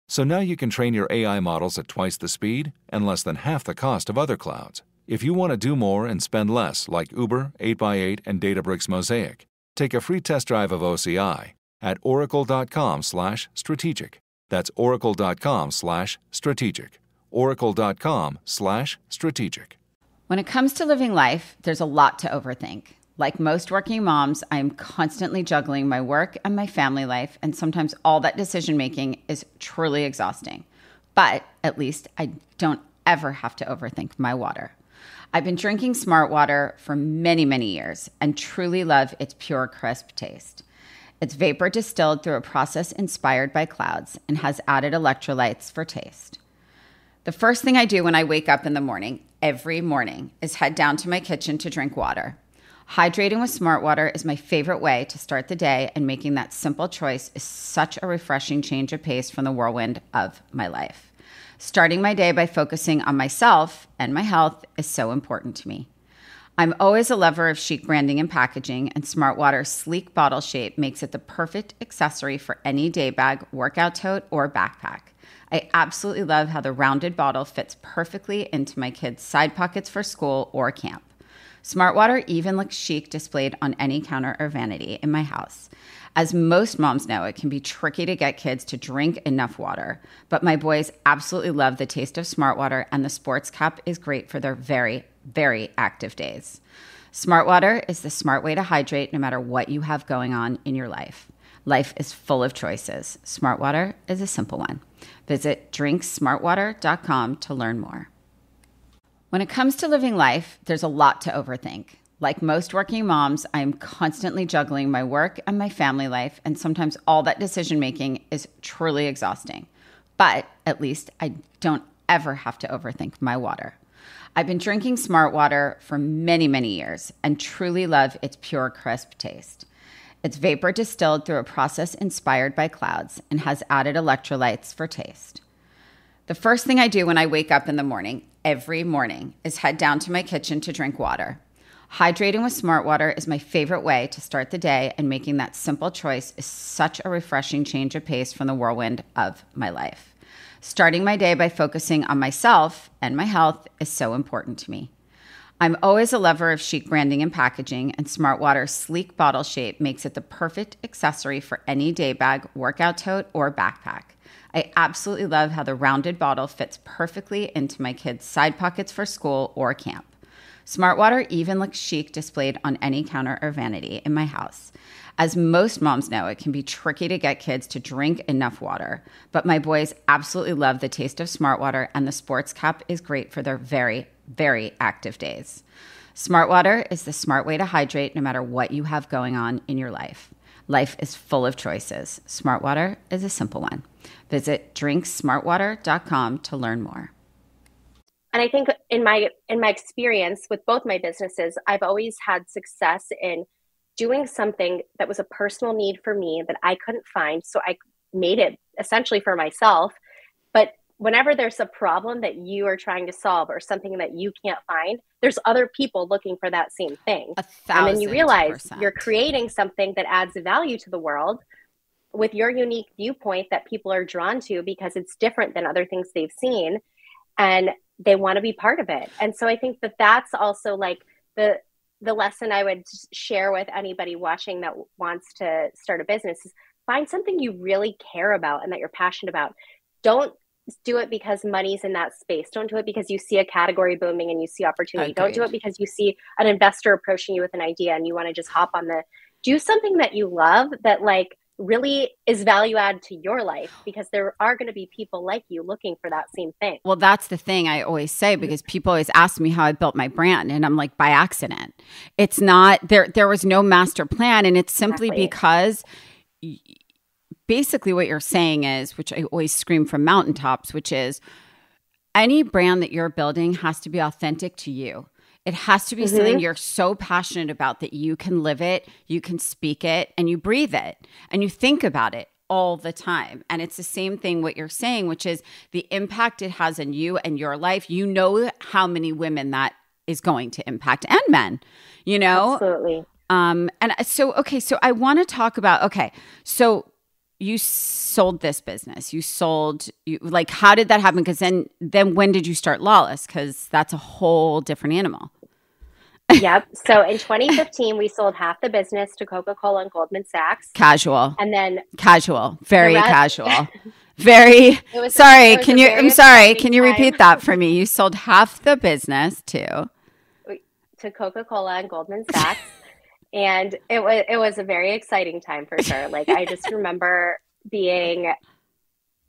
S5: So now you can train your AI models at twice the speed and less than half the cost of other clouds. If you want to do more and spend less, like Uber, 8x8, and Databricks Mosaic, take a free test drive of OCI at oracle.com/strategic. That's oracle.com/strategic. oracle.com/strategic.
S1: When it comes to living life, there's a lot to overthink. Like most working moms, I am constantly juggling my work and my family life, and sometimes all that decision making is truly exhausting. But at least I don't ever have to overthink my water. I've been drinking Smart Water for many, many years and truly love its pure, crisp taste. It's vapor distilled through a process inspired by clouds and has added electrolytes for taste. The first thing I do when I wake up in the morning, every morning, is head down to my kitchen to drink water. Hydrating with Smart Water is my favorite way to start the day, and making that simple choice is such a refreshing change of pace from the whirlwind of my life. Starting my day by focusing on myself and my health is so important to me. I'm always a lover of chic branding and packaging, and Smart Water's sleek bottle shape makes it the perfect accessory for any day bag, workout tote, or backpack. I absolutely love how the rounded bottle fits perfectly into my kids' side pockets for school or camp. Smart Water even looks chic displayed on any counter or vanity in my house. As most moms know, it can be tricky to get kids to drink enough water, but my boys absolutely love the taste of Smart Water, and the sports cup is great for their very, very active days. Smart Water is the smart way to hydrate no matter what you have going on in your life. Life is full of choices. Smart Water is a simple one. Visit drinksmartwater.com to learn more. When it comes to living life, there's a lot to overthink. Like most working moms, I am constantly juggling my work and my family life, and sometimes all that decision making is truly exhausting. But at least I don't ever have to overthink my water. I've been drinking Smart Water for many, many years and truly love its pure, crisp taste. It's vapor distilled through a process inspired by clouds and has added electrolytes for taste. The first thing I do when I wake up in the morning, every morning, is head down to my kitchen to drink water. Hydrating with Smart Water is my favorite way to start the day, and making that simple choice is such a refreshing change of pace from the whirlwind of my life. Starting my day by focusing on myself and my health is so important to me. I'm always a lover of chic branding and packaging, and Smart Water's sleek bottle shape makes it the perfect accessory for any day bag, workout tote, or backpack. I absolutely love how the rounded bottle fits perfectly into my kids' side pockets for school or camp. Smart Water even looks chic displayed on any counter or vanity in my house. As most moms know, it can be tricky to get kids to drink enough water, but my boys absolutely love the taste of Smart Water, and the sports cup is great for their very, very active days. Smart Water is the smart way to hydrate no matter what you have going on in your life. Life is full of choices. Smart Water is a simple one. Visit drinksmartwater.com to learn more.
S2: And I think in my experience with both my businesses, I've always had success in doing something that was a personal need for me that I couldn't find. So I made it essentially for myself. But whenever there's a problem that you are trying to solve or something that you can't find, there's other people looking for that same thing.
S1: 1,000%.
S2: And then you realize you're creating something that adds value to the world with your unique viewpoint that people are drawn to because it's different than other things they've seen, and they want to be part of it. And so I think that that's also like the lesson I would share with anybody watching that wants to start a business is find something you really care about and that you're passionate about. Don't do it because money's in that space. Don't do it because you see a category booming and you see opportunity.
S1: Agreed.
S2: Don't do it because you see an investor approaching you with an idea and you want to just hop on do something that you love that like really is value add to your life, because there are going to be people like you looking for that same thing.
S1: Well, that's the thing I always say, because people always ask me how I built my brand, and I'm like, by accident. It's not, there was no master plan, and it's simply because basically what you're saying is, which I always scream from mountaintops, which is any brand that you're building has to be authentic to you. It has to be something you're so passionate about that you can live it, you can speak it, and you breathe it, and you think about it all the time. And it's the same thing what you're saying, which is the impact it has on you and your life. You know how many women that is going to impact, and men, you know?
S2: Absolutely.
S1: So I want to talk about, so you sold this business. Like, how did that happen? Because then when did you start Lawless? Because that's a whole different animal.
S2: Yep. So in 2015, we sold half the business to Coca-Cola and Goldman Sachs.
S1: Casual.
S2: And then
S1: Very casual. Very sorry. I'm sorry. Can you repeat that for me? You sold half the business to
S2: Coca-Cola and Goldman Sachs. And it was a very exciting time for sure. Like, I just remember being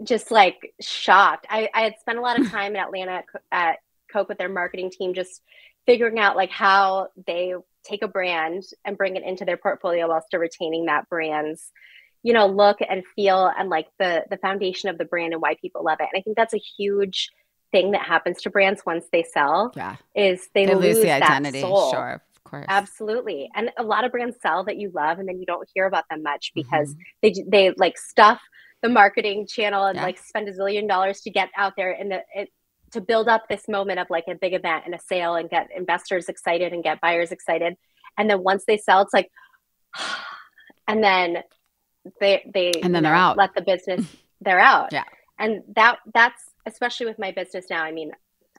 S2: just like shocked. I had spent a lot of time in Atlanta at Coke with their marketing team, just figuring out like how they take a brand and bring it into their portfolio while still retaining that brand's, look and feel, and like the foundation of the brand and why people love it. And I think that's a huge thing that happens to brands once they sell.
S1: Yeah.
S2: Is they lose
S1: the identity.
S2: That soul.
S1: Sure. Of course.
S2: Absolutely. And a lot of brands sell that you love, and then you don't hear about them much because they like stuff the marketing channel and like spend $1 zillion to get out there and to build up this moment of like a big event and a sale and get investors excited and get buyers excited. And then once they sell, it's like, and then they're
S1: out.
S2: Let the business, they're out.
S1: Yeah.
S2: And that's especially with my business now. I mean,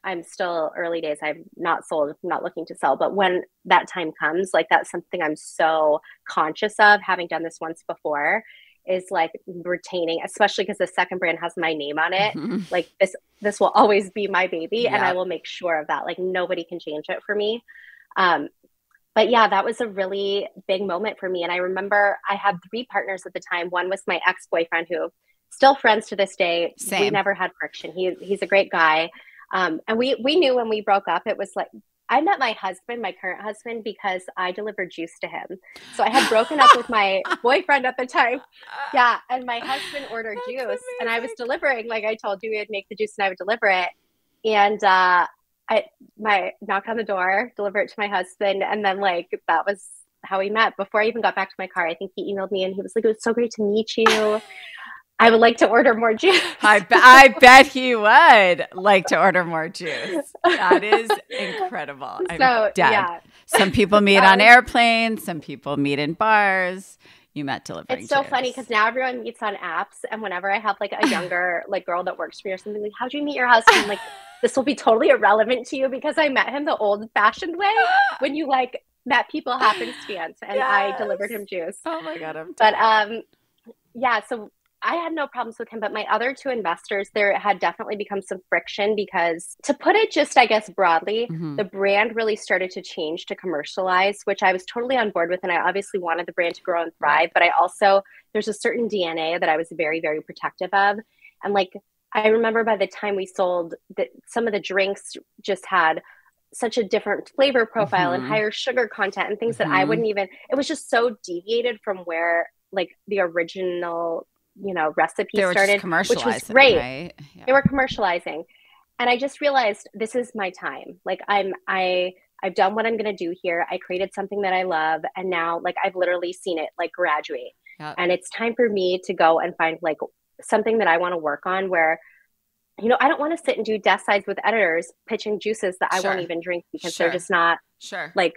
S2: I'm still early days. I'm not sold, I'm not looking to sell. But when that time comes, like, that's something I'm so conscious of, having done this once before, is like retaining, especially because the second brand has my name on it. Like, this will always be my baby, and I will make sure of that. Like, nobody can change it for me. But yeah, that was a really big moment for me. And I remember I had 3 partners at the time. One was my ex-boyfriend, who still friends to this day.
S1: Same.
S2: We never had friction. He's a great guy. And we knew when we broke up, it was like, I met my husband, my current husband, because I delivered juice to him. So I had broken up with my boyfriend at the time. Yeah. And my husband ordered juice, amazing. And I was delivering, like I told you, I'd make the juice and I would deliver it. And I knocked on the door, deliver it to my husband. And then like, that was how we met. Before I even got back to my car, I think he emailed me and he was like, it was so great to meet you. I would like to order more juice.
S1: I bet he would like to order more juice. That is incredible. I'm dead. Yeah. Some people meet on airplanes. Some people meet in bars. You met delivering
S2: It's so
S1: juice.
S2: funny because now everyone meets on apps. And whenever I have like a younger like girl that works for me or something, like, how'd you meet your husband? I'm like, this will be totally irrelevant to you because I met him the old fashioned way when you like met people happenstance and I delivered him juice.
S1: Oh my God. I'm dead.
S2: But yeah, so I had no problems with him, but my other 2 investors, there had definitely become some friction because, to put it just, I guess, broadly, the brand really started to change to commercialize, which I was totally on board with. And I obviously wanted the brand to grow and thrive, but I also, there's a certain DNA that I was very, very protective of. And like, I remember by the time we sold, that some of the drinks just had such a different flavor profile and higher sugar content and things that I wouldn't even, it was just so deviated from where like the original recipe started, which was great. Right? Yeah. They were commercializing. And I just realized this is my time. Like I've done what I'm going to do here. I created something that I love. And now like, I've literally seen it like graduate. Yep. And it's time for me to go and find like something that I want to work on where, I don't want to sit and do desk sides with editors pitching juices that I won't even drink because they're just not like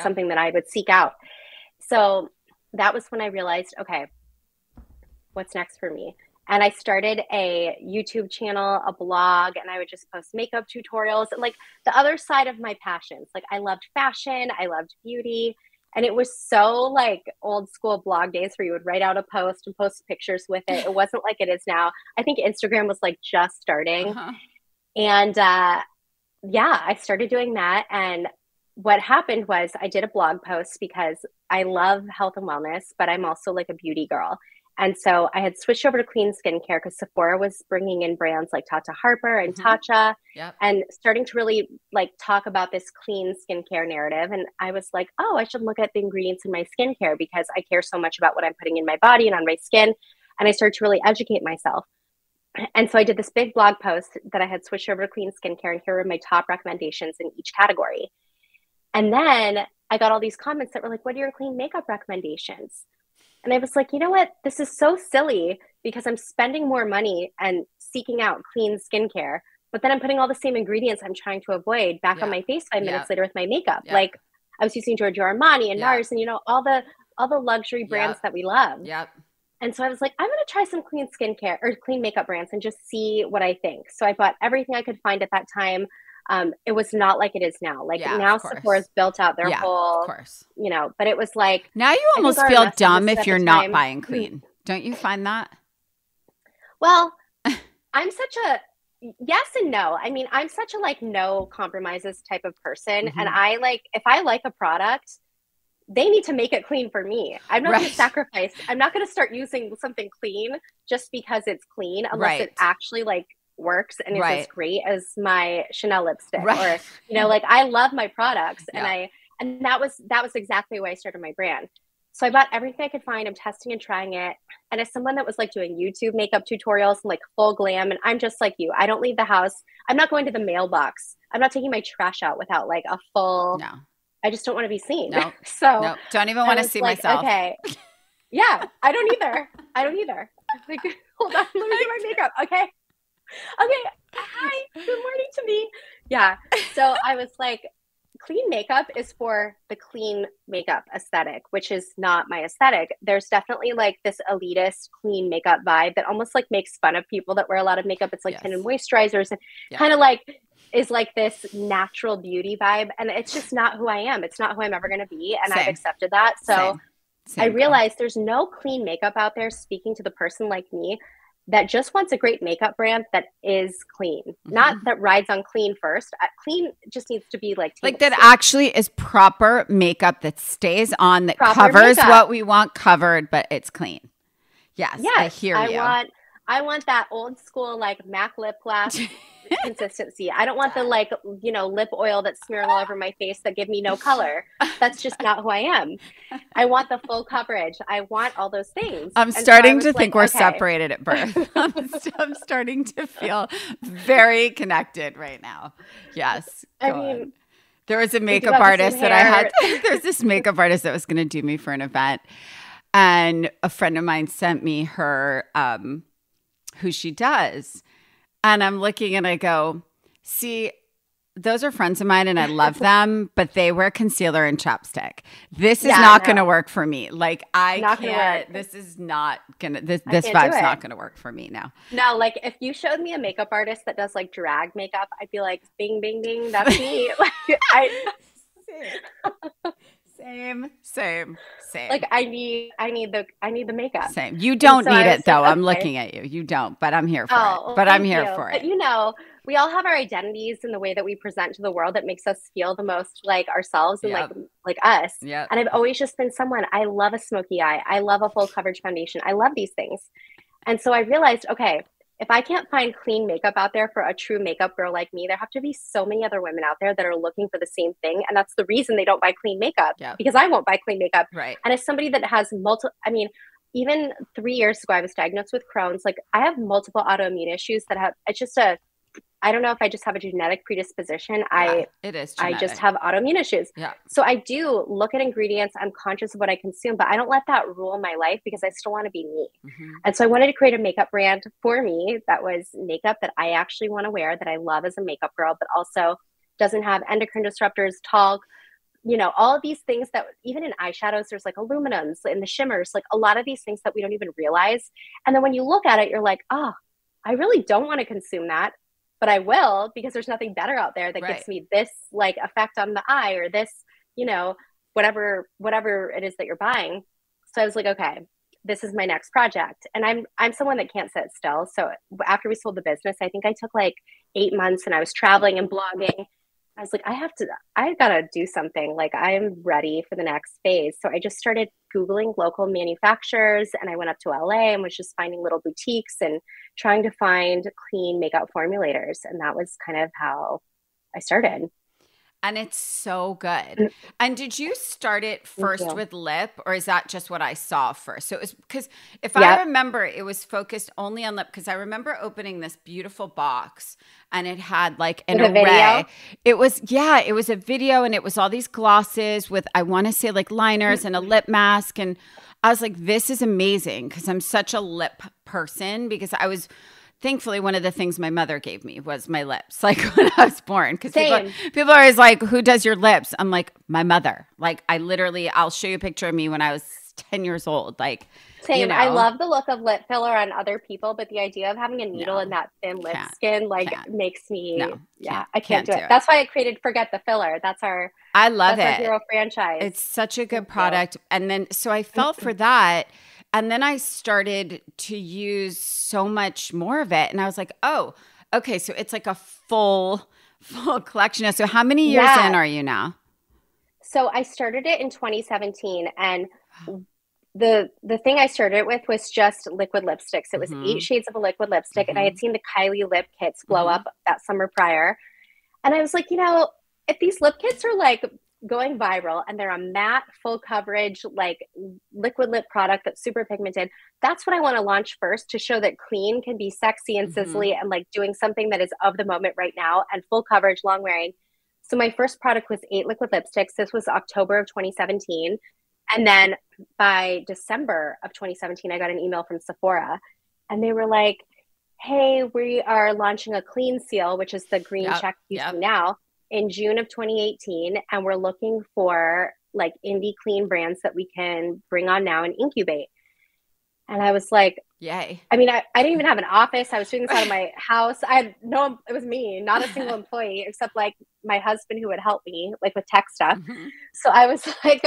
S2: something that I would seek out. So that was when I realized, okay, what's next for me? And I started a YouTube channel, a blog, and I would just post makeup tutorials and like the other side of my passions. Like I loved fashion, I loved beauty. And it was so like old school blog days where you would write out a post and post pictures with it. It wasn't like it is now. I think Instagram was like just starting. And I started doing that. And what happened was I did a blog post because I love health and wellness, but I'm also like a beauty girl. And so I had switched over to clean skincare because Sephora was bringing in brands like Tata Harper and Tatcha and starting to really like talk about this clean skincare narrative. And I was like, oh, I should look at the ingredients in my skincare because I care so much about what I'm putting in my body and on my skin. And I started to really educate myself. And so I did this big blog post that I had switched over to clean skincare, and here were my top recommendations in each category. And then I got all these comments that were like, what are your clean makeup recommendations? And I was like, you know what? This is so silly because I'm spending more money and seeking out clean skincare, but then I'm putting all the same ingredients I'm trying to avoid back on my face 5 minutes later with my makeup. Like, I was using Giorgio Armani and
S1: Yeah.
S2: NARS and, you know, all the luxury brands that we love.
S1: Yep.
S2: And so I was like, I'm going to try some clean skincare or clean makeup brands and just see what I think. So I bought everything I could find at that time. It was not like it is now. Like now Sephora's built out their whole, you know, but it was like.
S1: Now you almost feel dumb if you're not buying clean. Don't you find that?
S2: Well, I'm such a yes and no. I mean, I'm such a like no compromises type of person. And I like, if I like a product, they need to make it clean for me. I'm not going to sacrifice. I'm not going to start using something clean just because it's clean unless it actually like works and is as great as my Chanel lipstick or, you know, like I love my products and that was exactly why I started my brand. So I bought everything I could find. I'm testing and trying it. And as someone that was like doing YouTube makeup tutorials and like full glam, and I'm just like you, I don't leave the house. I'm not going to the mailbox. I'm not taking my trash out without like a full, I just don't want to be seen.
S1: No.
S2: So
S1: don't even want to see myself.
S2: Okay. Yeah. I don't either. Like, hold on. Let me do my makeup. Okay. Hi. Good morning to me. Yeah. So I was like, clean makeup is for the clean makeup aesthetic, which is not my aesthetic. There's definitely like this elitist clean makeup vibe that almost like makes fun of people that wear a lot of makeup. It's like tinted moisturizers and kind of like is like this natural beauty vibe. And it's just not who I am. It's not who I'm ever going to be. And I've accepted that. So I realized there's no clean makeup out there speaking to the person like me that just wants a great makeup brand that is clean, not that rides on clean first. Clean just needs to be like
S1: that actually is proper makeup that stays on, that proper covers what we want covered, but it's clean. Yes, I hear you.
S2: I want that old school like MAC lip gloss consistency. I don't want the like, you know, lip oil that's smearing all over my face that give me no color. That's just not who I am. I want the full coverage. I want all those things.
S1: I'm starting to think we're separated at birth. I'm starting to feel very connected right now. Yes.
S2: I mean,
S1: there was a makeup artist that I had. There's this makeup artist that was going to do me for an event. And a friend of mine sent me her, who she does. And I'm looking and I go, see, those are friends of mine and I love them, but they wear concealer and chapstick. This is not going to work for me. Like I can't, this is not going to, this vibe's not going to work for me now.
S2: No, like if you showed me a makeup artist that does like drag makeup, I'd be like, bing, bing, bing, that's me. Same.
S1: Like
S2: I need the makeup.
S1: Same. You don't need it though. I'm looking at you. You don't, but I'm here for it. But I'm here for it.
S2: But you know, we all have our identities in the way that we present to the world that makes us feel the most like ourselves and like us.
S1: Yeah.
S2: And I've always just been someone, I love a smoky eye. I love a full coverage foundation. I love these things. And so I realized, okay, if I can't find clean makeup out there for a true makeup girl like me, there have to be so many other women out there that are looking for the same thing. And that's the reason they don't buy clean makeup because I won't buy clean makeup.
S1: Right.
S2: And as somebody that has even 3 years ago, I was diagnosed with Crohn's. Like I have multiple autoimmune issues that have, it's just I don't know if I just have a genetic predisposition.
S1: It is genetic.
S2: I just have autoimmune issues.
S1: Yeah.
S2: So I do look at ingredients. I'm conscious of what I consume, but I don't let that rule my life because I still want to be me. And so I wanted to create a makeup brand for me that was makeup that I actually want to wear, that I love as a makeup girl, but also doesn't have endocrine disruptors, talc, you know, all of these things that even in eyeshadows, there's like aluminums and the shimmers, like a lot of these things that we don't even realize. And then when you look at it, you're like, oh, I really don't want to consume that. But I will because there's nothing better out there that gives me this like effect on the eye or this, you know, whatever it is that you're buying. So I was like, okay, this is my next project. And I'm someone that can't sit still. So after we sold the business, I think I took like 8 months and I was traveling and blogging. I was like, I gotta do something. Like I'm ready for the next phase. So I just started Googling local manufacturers and I went up to LA and was just finding little boutiques and trying to find clean makeup formulators. And that was kind of how I started.
S1: And it's so good. And did you start it first with lip, or is that just what I saw first? So it was because if I remember, it was focused only on lip, because I remember opening this beautiful box and it had like an array.
S2: Video?
S1: It was a video and it was all these glosses with, I want to say like liners and a lip mask. And I was like, this is amazing because I'm such a lip person, because thankfully, one of the things my mother gave me was my lips, like when I was born. Because people are always like, who does your lips? I'm like, my mother. Like, I'll show you a picture of me when I was 10 years old. Like,
S2: same.
S1: You know.
S2: I love the look of lip filler on other people, but the idea of having a needle in that thin lip skin, makes me, I can't do it. That's why I created Forget the Filler.
S1: I love it.
S2: Our hero franchise.
S1: It's such a good product. And then, so I felt for that. And then I started to use so much more of it. And I was like, oh, okay. So it's like a full collection. So how many years in are you now?
S2: So I started it in 2017. And the thing I started it with was just liquid lipsticks. It was 8 shades of a liquid lipstick. And I had seen the Kylie lip kits blow up that summer prior. And I was like, if these lip kits are like going viral and they're a matte, full coverage, like liquid lip product that's super pigmented, that's what I want to launch first, to show that clean can be sexy and sizzly and like doing something that is of the moment right now, and full coverage, long wearing. So my first product was 8 liquid lipsticks. This was October of 2017. And then by December of 2017, I got an email from Sephora, and they were like, hey, we are launching a clean seal, which is the green check you see now, in June of 2018. And we're looking for like indie clean brands that we can bring on now and incubate. And I was like,
S1: yay.
S2: I mean, I didn't even have an office. I was doing this out of my house. It was me, not a single employee, except like my husband, who would help me like with tech stuff. So I was like,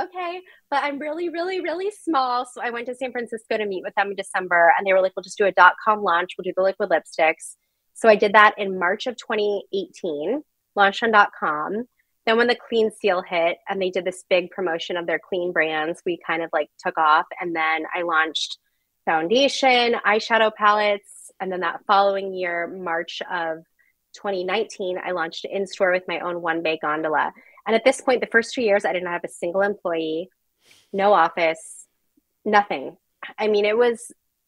S2: okay, but I'm really, really, really small. So I went to San Francisco to meet with them in December, and they were like, we'll just do a .com launch. We'll do the liquid lipsticks. So I did that in March of 2018, launched on .com. Then when the clean seal hit and they did this big promotion of their clean brands, we kind of like took off. And then I launched foundation, eyeshadow palettes. And then that following year, March of 2019, I launched in-store with my own one-bay gondola. And at this point, the first 2 years, I did not have a single employee, no office, nothing. I mean,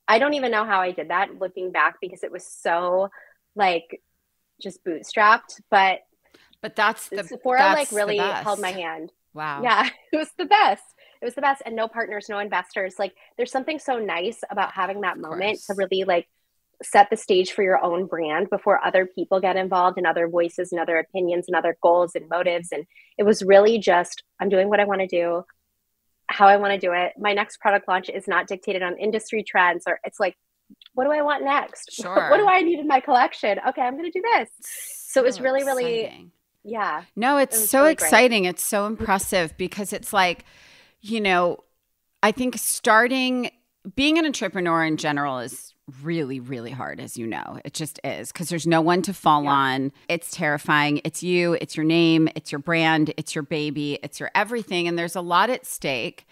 S2: I don't even know how I did that looking back, because it was so like just bootstrapped. But
S1: that's
S2: Sephora really held my hand.
S1: Wow.
S2: Yeah, it was the best. It was the best. And no partners, no investors. Like, there's something so nice about having that moment to really like set the stage for your own brand before other people get involved, and other voices and other opinions and other goals and motives. And it was really just, I'm doing what I want to do, how I want to do it. My next product launch is not dictated on industry trends, or it's like, what do I want next?
S1: Sure.
S2: What do I need in my collection? Okay, I'm going to do this. So it was really,
S1: exciting.
S2: Yeah.
S1: No, it's so really exciting. Great. It's so impressive, because it's like, I think being an entrepreneur in general is really, really hard, as you know. It just is, because there's no one to fall on. It's terrifying. It's you, it's your name, it's your brand, it's your baby, it's your everything. And there's a lot at stake.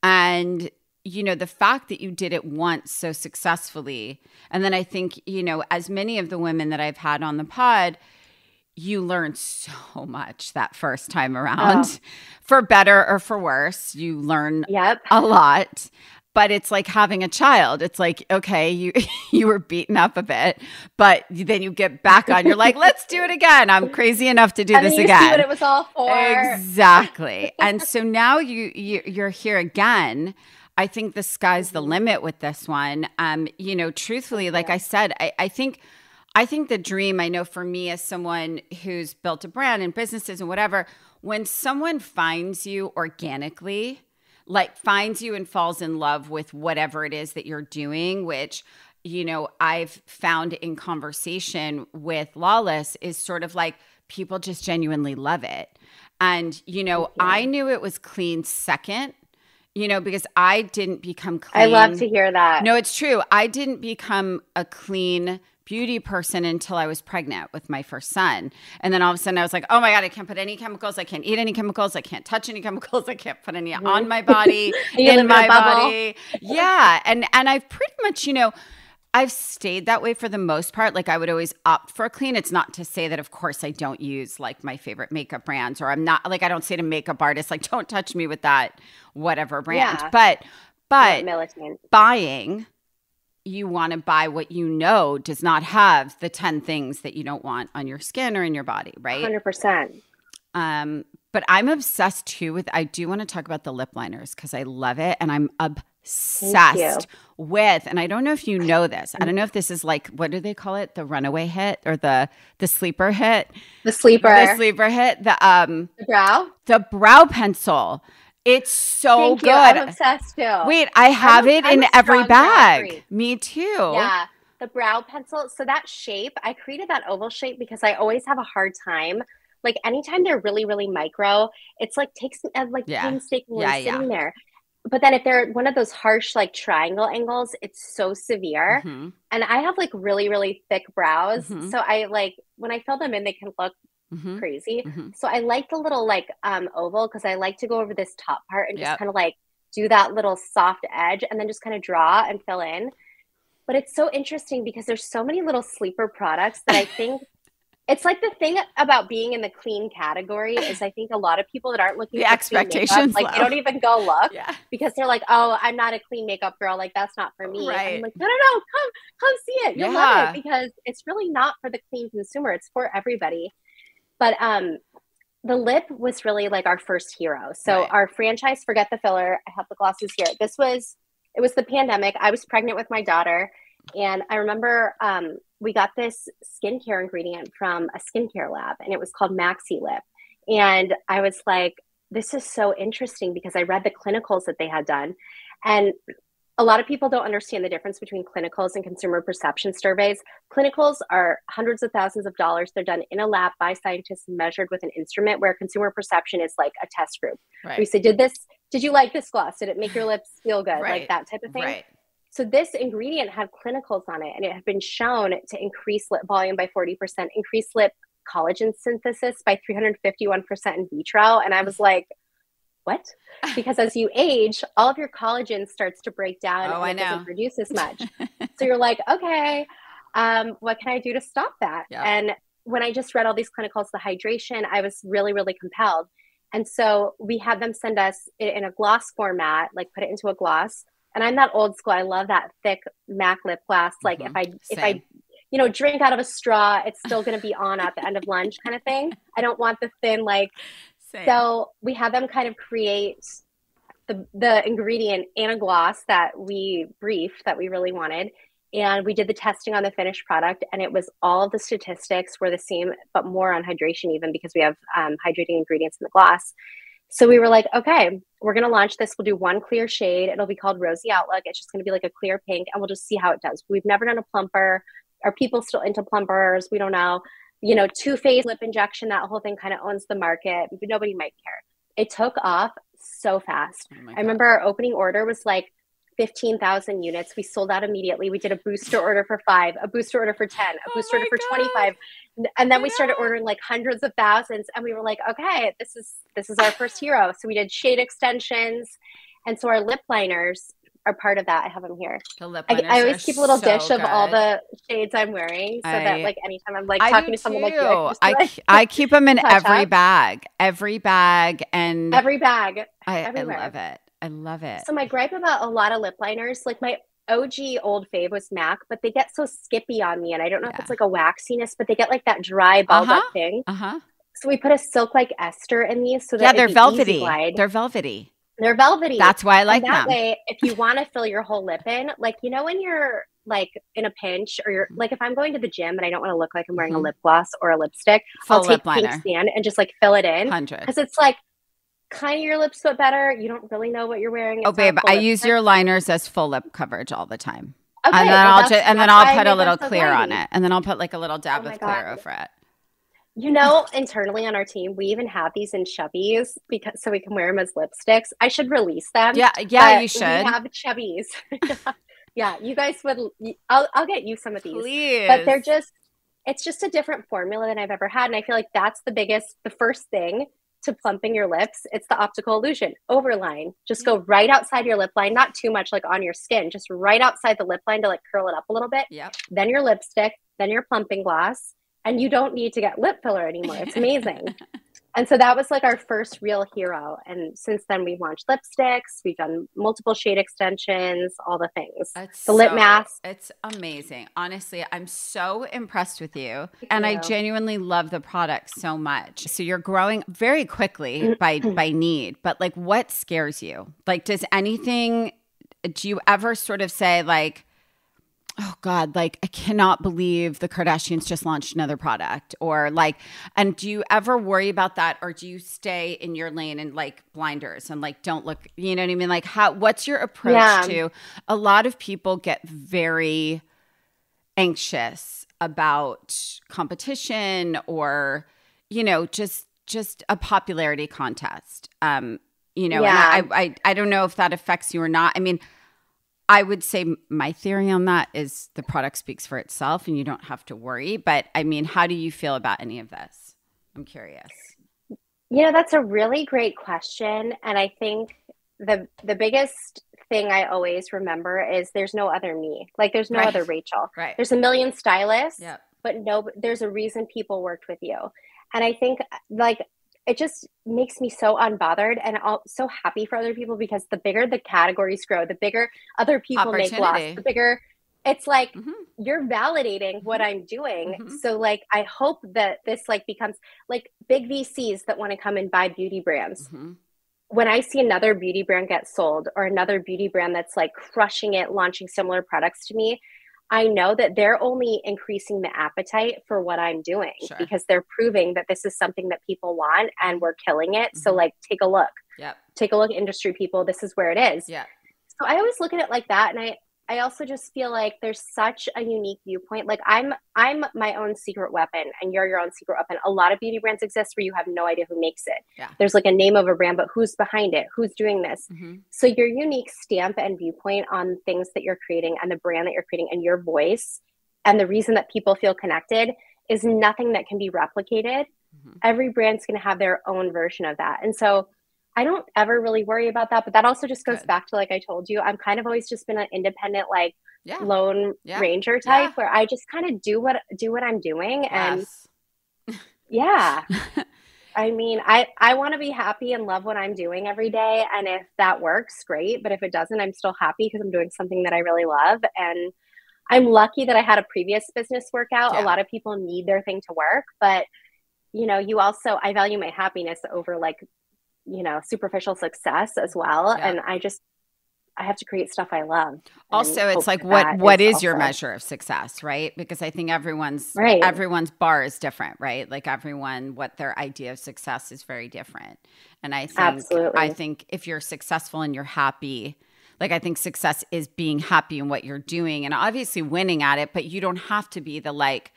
S1: And, the fact that you did it once so successfully. And then I think, as many of the women that I've had on the pod, you learn so much that first time around, for better or for worse. You learn a lot. But it's like having a child. It's like, okay, you were beaten up a bit, but then you get back on. You're like, let's do it again. I'm crazy enough to do this again.
S2: See what it was all for.
S1: Exactly. And so now you're here again. I think the sky's the limit with this one. Truthfully, like I said, I think the dream, I know for me as someone who's built a brand and businesses and whatever, when someone finds you organically, like finds you and falls in love with whatever it is that you're doing, which, I've found in conversation with Lawless is sort of like people just genuinely love it. And, I knew it was clean second, because I didn't become clean.
S2: I love to hear that.
S1: No, it's true. I didn't become a clean beauty person until I was pregnant with my first son. And then all of a sudden I was like, oh my God, I can't put any chemicals. I can't eat any chemicals. I can't touch any chemicals. I can't put any on my body, in my body. Yeah. And I've pretty much, I've stayed that way for the most part. Like I would always opt for clean. It's not to say that, of course, I don't use like my favorite makeup brands, or I'm not like, I don't say to makeup artists, like, don't touch me with that, whatever brand.
S2: Yeah.
S1: But
S2: militant.
S1: Buying, you want to buy what does not have the 10 things that you don't want on your skin or in your body, right?
S2: 100%.
S1: But I'm obsessed too with, I do want to talk about the lip liners because I love it. And I'm obsessed with, and I don't know if you know this. I don't know if this is like, what do they call it? The runaway hit or the sleeper hit?
S2: The sleeper
S1: hit.
S2: The
S1: brow pencil. It's so
S2: Thank
S1: good.
S2: you. I'm obsessed too.
S1: Wait, I have it in every bag. Me too.
S2: Yeah. The brow pencil. So that shape, I created that oval shape because I always have a hard time. Like anytime they're really, really micro, it's like takes like painstakingly sitting there. But then if they're one of those harsh like triangle angles, it's so severe.
S1: Mm-hmm.
S2: And I have like really, really thick brows. Mm-hmm. So I like when I fill them in, they can look crazy. Mm-hmm. So I like the little like oval because I like to go over this top part and just kind of like do that little soft edge and then just kind of draw and fill in. But it's so interesting because there's so many little sleeper products that I think it's like the thing about being in the clean category is I think a lot of people that aren't looking
S1: the
S2: for
S1: expectations
S2: makeup, like they don't even go look because they're like, oh, I'm not a clean makeup girl. Like that's not for me.
S1: Right.
S2: I'm like, no, come see it. You'll love it because it's really not for the clean consumer. It's for everybody. But the lip was really like our first hero. So our franchise, Forget the Filler, I have the glosses here. It was the pandemic. I was pregnant with my daughter. And I remember we got this skincare ingredient from a skincare lab and it was called Maxi Lip. And I was like, this is so interesting because I read the clinicals that they had done. And a lot of people don't understand the difference between clinicals and consumer perception surveys. Clinicals are hundreds of thousands of dollars. They're done in a lab by scientists measured with an instrument, where consumer perception is like a test group. Right. We say, did you like this gloss? Did it make your lips feel good? Like that type of thing. Right. So this ingredient had clinicals on it, and it had been shown to increase lip volume by 40%, increase lip collagen synthesis by 351% in vitro. And I was like, what? Because as you age, all of your collagen starts to break down and it doesn't produce as much. So you're like, okay, what can I do to stop that? Yep. And when I just read all these clinicals, the hydration, I was really, really compelled. And so we had them send us it in a gloss format, like put it into a gloss. And I'm that old school. I love that thick MAC lip gloss. Like if I drink out of a straw, it's still going to be on at the end of lunch kind of thing. I don't want the thin, like, so we had them kind of create the ingredient in a gloss that we briefed that we really wanted. And we did the testing on the finished product, and it was all the statistics were the same, but more on hydration even because we have hydrating ingredients in the gloss. So we were like, okay, we're going to launch this. We'll do one clear shade. It'll be called Rosy Outlook. It's just going to be like a clear pink, and we'll just see how it does. We've never done a plumper. Are people still into plumpers? We don't know. Two-phase lip injection, that whole thing kind of owns the market. Nobody might care. It took off so fast. Oh I remember our opening order was like 15,000 units. We sold out immediately. We did a booster order for 5, a booster order for 10, a booster order for 25. And then we started ordering like hundreds of thousands. And we were like, okay, this is our first hero. So we did shade extensions. And so our lip liners are part of that. I have them here. The lip liners I always keep a little dish of all the shades I'm wearing so that like anytime I'm like talking to someone like you,
S1: I keep them in every bag.
S2: I
S1: love it.
S2: So my gripe about a lot of lip liners, like my OG old fave was MAC, but they get so skippy on me. And I don't know if it's like a waxiness, but they get like that dry balled up thing. So we put a silk like ester in these so that
S1: they're velvety. They're velvety. That's why I like them.
S2: That way, if you want to fill your whole lip in, like, when you're like in a pinch or you're like, if I'm going to the gym and I don't want to look like I'm wearing a lip gloss or a lipstick, I'll take pink sand and just like fill it in.
S1: 100.
S2: Because it's like kind of your lips but better. You don't really know what you're wearing.
S1: It's babe, I use your liners as full lip coverage all the time. Okay, and then I'll put a little clear on it. And then I'll put like a little dab of clear over it.
S2: Internally on our team, we even have these in chubbies so we can wear them as lipsticks. I should release them.
S1: Yeah, you should.
S2: We have chubbies. Yeah, you guys would. I'll get you some of these.
S1: Please.
S2: But it's just a different formula than I've ever had, and I feel like that's the first thing to plumping your lips. It's the optical illusion overline. Just go right outside your lip line, not too much like on your skin, just right outside the lip line to like curl it up a little bit.
S1: Yep.
S2: Then your lipstick, then your plumping gloss. And you don't need to get lip filler anymore. It's amazing. And so that was like our first real hero. And since then we've launched lipsticks. We've done multiple shade extensions, all the things. Lip mask.
S1: It's amazing. Honestly, I'm so impressed with you. And I genuinely love the product so much. So you're growing very quickly by need. But like what scares you? Like does anything do you ever sort of say like, oh God, like I cannot believe the Kardashians just launched another product, or like, and do you ever worry about that, or do you stay in your lane and like blinders and like don't look, you know what I mean? Like what's your approach to, a lot of people get very anxious about competition or, you know, just a popularity contest. You know, and I don't know if that affects you or not. I mean, I would say my theory on that is the product speaks for itself and you don't have to worry. But I mean, how do you feel about any of this? I'm curious.
S2: You know, that's a really great question. And I think the biggest thing I always remember is there's no other me. Like there's no other Rachel.
S1: Right.
S2: There's a million stylists,
S1: yep.
S2: but there's a reason people worked with you. And I think like it just makes me so unbothered and so happy for other people, because the bigger the categories grow, the bigger other people make loss, the bigger it's like you're validating what I'm doing. So like, I hope that this like becomes like big VCs that want to come and buy beauty brands. When I see another beauty brand get sold, or another beauty brand that's like crushing it, launching similar products to me, I know that they're only increasing the appetite for what I'm doing, because they're proving that this is something that people want and we're killing it. So like, take a look. Take a look, industry people. This is where it is. So I always look at it like that. And I also just feel like there's such a unique viewpoint. Like I'm my own secret weapon and you're your own secret weapon. A lot of beauty brands exist where you have no idea who makes it. There's like a name of a brand, but who's behind it? Who's doing this? So your unique stamp and viewpoint on things that you're creating and the brand that you're creating and your voice and the reason that people feel connected is nothing that can be replicated. Every brand's going to have their own version of that. And so I don't ever really worry about that, but that also just goes back to, like I told you, I'm kind of always just been an independent, like lone ranger type where I just kind of do what I'm doing. And I mean, I want to be happy and love what I'm doing every day. And if that works, great. But if it doesn't, I'm still happy because I'm doing something that I really love. And I'm lucky that I had a previous business work out. A lot of people need their thing to work, but you know, I value my happiness over like, you know, superficial success as well. And I have to create stuff I love.
S1: Also, it's like, what is your measure of success, right? Because I think everyone's bar is different, right? Like what their idea of success is very different. And I think if you're successful and you're happy, like I think success is being happy in what you're doing and obviously winning at it, but you don't have to be the like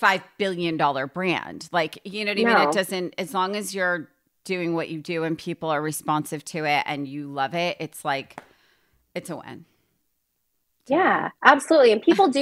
S1: $5 billion brand. Like, you know what I mean? It doesn't, as long as you're doing what you do and people are responsive to it and you love it, it's like, it's a win.
S2: Yeah, absolutely. And people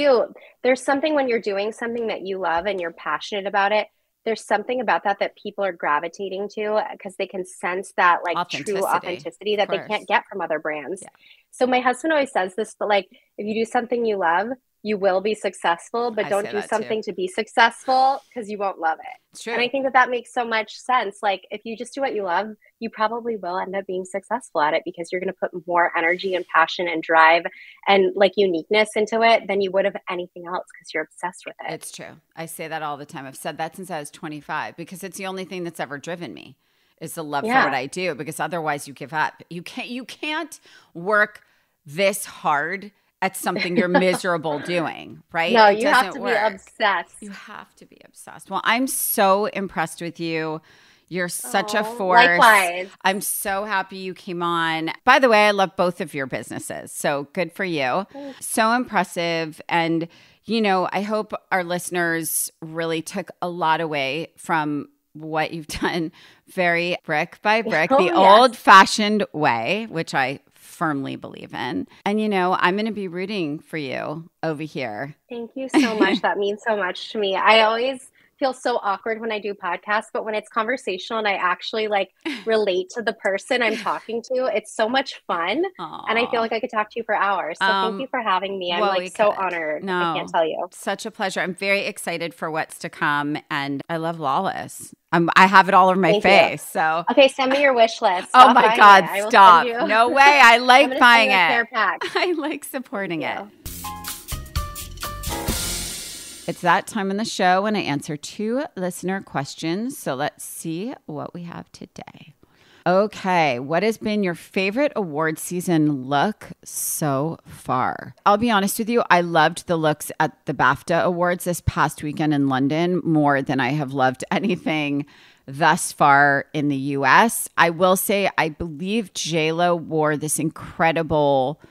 S2: there's something when you're doing something that you love and you're passionate about it, there's something about that people are gravitating to because they can sense that like true authenticity that they can't get from other brands. So my husband always says this, but like, if you do something you love, you will be successful, but don't do something to be successful because you won't love it.
S1: It's true.
S2: And I think that makes so much sense. Like if you just do what you love, you probably will end up being successful at it because you're going to put more energy and passion and drive and like uniqueness into it than you would of anything else because you're obsessed with it.
S1: It's true. I say that all the time. I've said that since I was 25 because it's the only thing that's ever driven me is the love for what I do, because otherwise you give up. You can't work this hard at something you're miserable doing, right?
S2: No, you have to be obsessed.
S1: You have to be obsessed. Well, I'm so impressed with you. You're such a force.
S2: Likewise.
S1: I'm so happy you came on. By the way, I love both of your businesses. So good for you. So impressive. And, you know, I hope our listeners really took a lot away from what you've done, very brick by brick, the old-fashioned way, which I firmly believe in. And, you know, I'm going to be rooting for you over here.
S2: Thank you so much. That means so much to me. I always feel so awkward when I do podcasts, but when it's conversational and I actually like relate to the person I'm talking to, it's so much fun.
S1: Aww.
S2: And I feel like I could talk to you for hours. So thank you for having me. I'm so honored.
S1: No,
S2: I can't tell you.
S1: Such a pleasure. I'm very excited for what's to come. And I love Lawless. I have it all over my face. So
S2: okay, send me your wish list.
S1: Oh my God, stop. No way. I like buying it.
S2: Care pack.
S1: I like supporting it. It's that time in the show when I answer 2 listener questions. So let's see what we have today. Okay, what has been your favorite award season look so far? I'll be honest with you, I loved the looks at the BAFTA Awards this past weekend in London more than I have loved anything thus far in the US. I will say, I believe J-Lo wore this incredible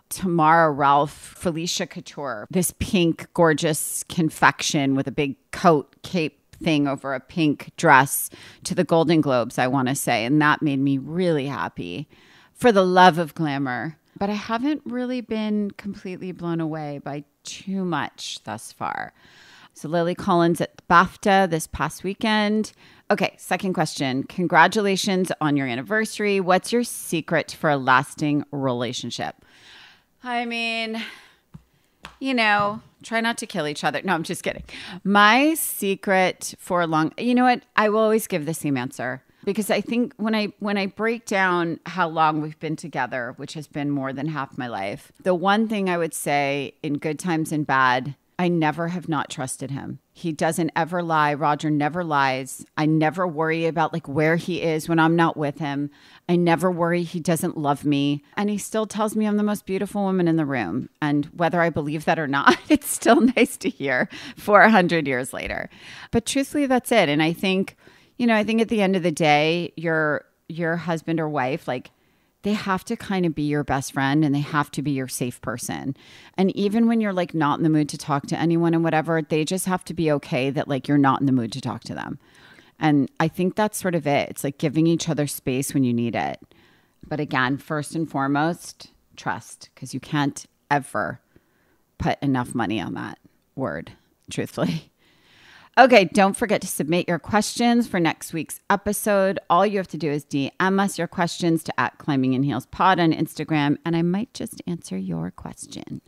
S1: Tamara Ralph Felicia Couture, this pink, gorgeous confection with a big coat, cape thing over a pink dress to the Golden Globes, I want to say. And that made me really happy for the love of glamour. But I haven't really been completely blown away by too much thus far. So Lily Collins at BAFTA this past weekend. Okay, second question. Congratulations on your anniversary. What's your secret for a lasting relationship? I mean, try not to kill each other. No, I'm just kidding. My secret for a long, you know what? I will always give the same answer because I think when I break down how long we've been together, which has been more than half my life, the one thing I would say in good times and bad, I never have not trusted him. He doesn't ever lie. Roger never lies. I never worry about where he is when I'm not with him. I never worry he doesn't love me. And he still tells me I'm the most beautiful woman in the room. And whether I believe that or not, it's still nice to hear 400 years later. But truthfully, that's it. And I think at the end of the day, your husband or wife, they have to kind of be your best friend and they have to be your safe person. And even when you're not in the mood to talk to anyone and whatever, they just have to be okay that you're not in the mood to talk to them. And I think that's sort of it. It's giving each other space when you need it. But again, first and foremost, trust, because you can't ever put enough money on that word, truthfully. Okay, don't forget to submit your questions for next week's episode. All you have to do is DM us your questions to @ClimbingInHeelsPod on Instagram, and I might just answer your question.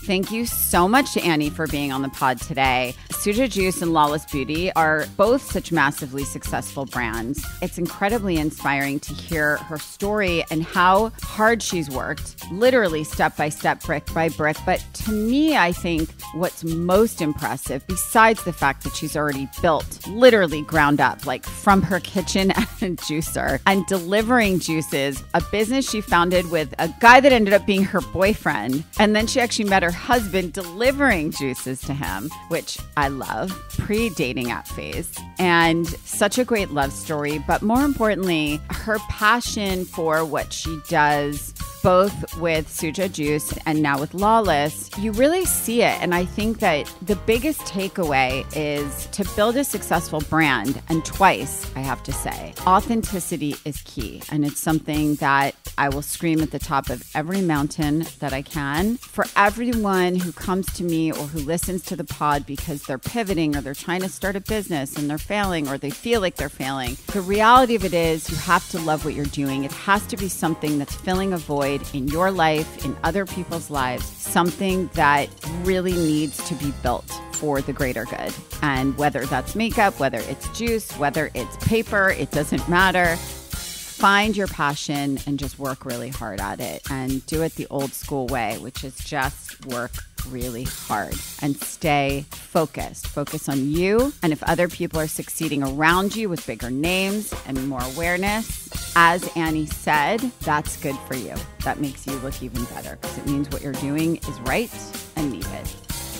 S1: Thank you so much to Annie for being on the pod today. Suja Juice and Lawless Beauty are both such massively successful brands. It's incredibly inspiring to hear her story and how hard she's worked, literally step by step, brick by brick. But to me, I think what's most impressive, besides the fact that she's already built, literally ground up, from her kitchen at a juicer and delivering juices, a business she founded with a guy that ended up being her boyfriend. And then she actually met her husband delivering juices to him, which I love, pre-dating app phase. And such a great love story, but more importantly, her passion for what she does, both with Suja Juice and now with Lawless, you really see it. And I think that the biggest takeaway is to build a successful brand, and twice, I have to say, authenticity is key. And it's something that I will scream at the top of every mountain that I can. For everyone who comes to me or who listens to the pod because they're pivoting or they're trying to start a business and they're failing or they feel like they're failing, the reality of it is you have to love what you're doing. It has to be something that's filling a void in your life, in other people's lives, something that really needs to be built for the greater good. And whether that's makeup, whether it's juice, whether it's paper, it doesn't matter. Find your passion and just work really hard at it, and do it the old school way, which is just work really hard and stay focused. Focus on you. And if other people are succeeding around you with bigger names and more awareness, as Annie said, that's good for you. That makes you look even better because it means what you're doing is right and needed.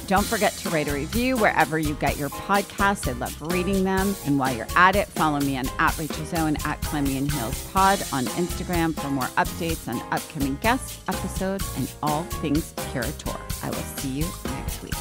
S1: Don't forget to rate a review wherever you get your podcasts. I love reading them. And while you're at it, follow me on @RachelZo and @ClimbingInHeelsPod on Instagram for more updates on upcoming guests, episodes, and all things Curator. I will see you next week.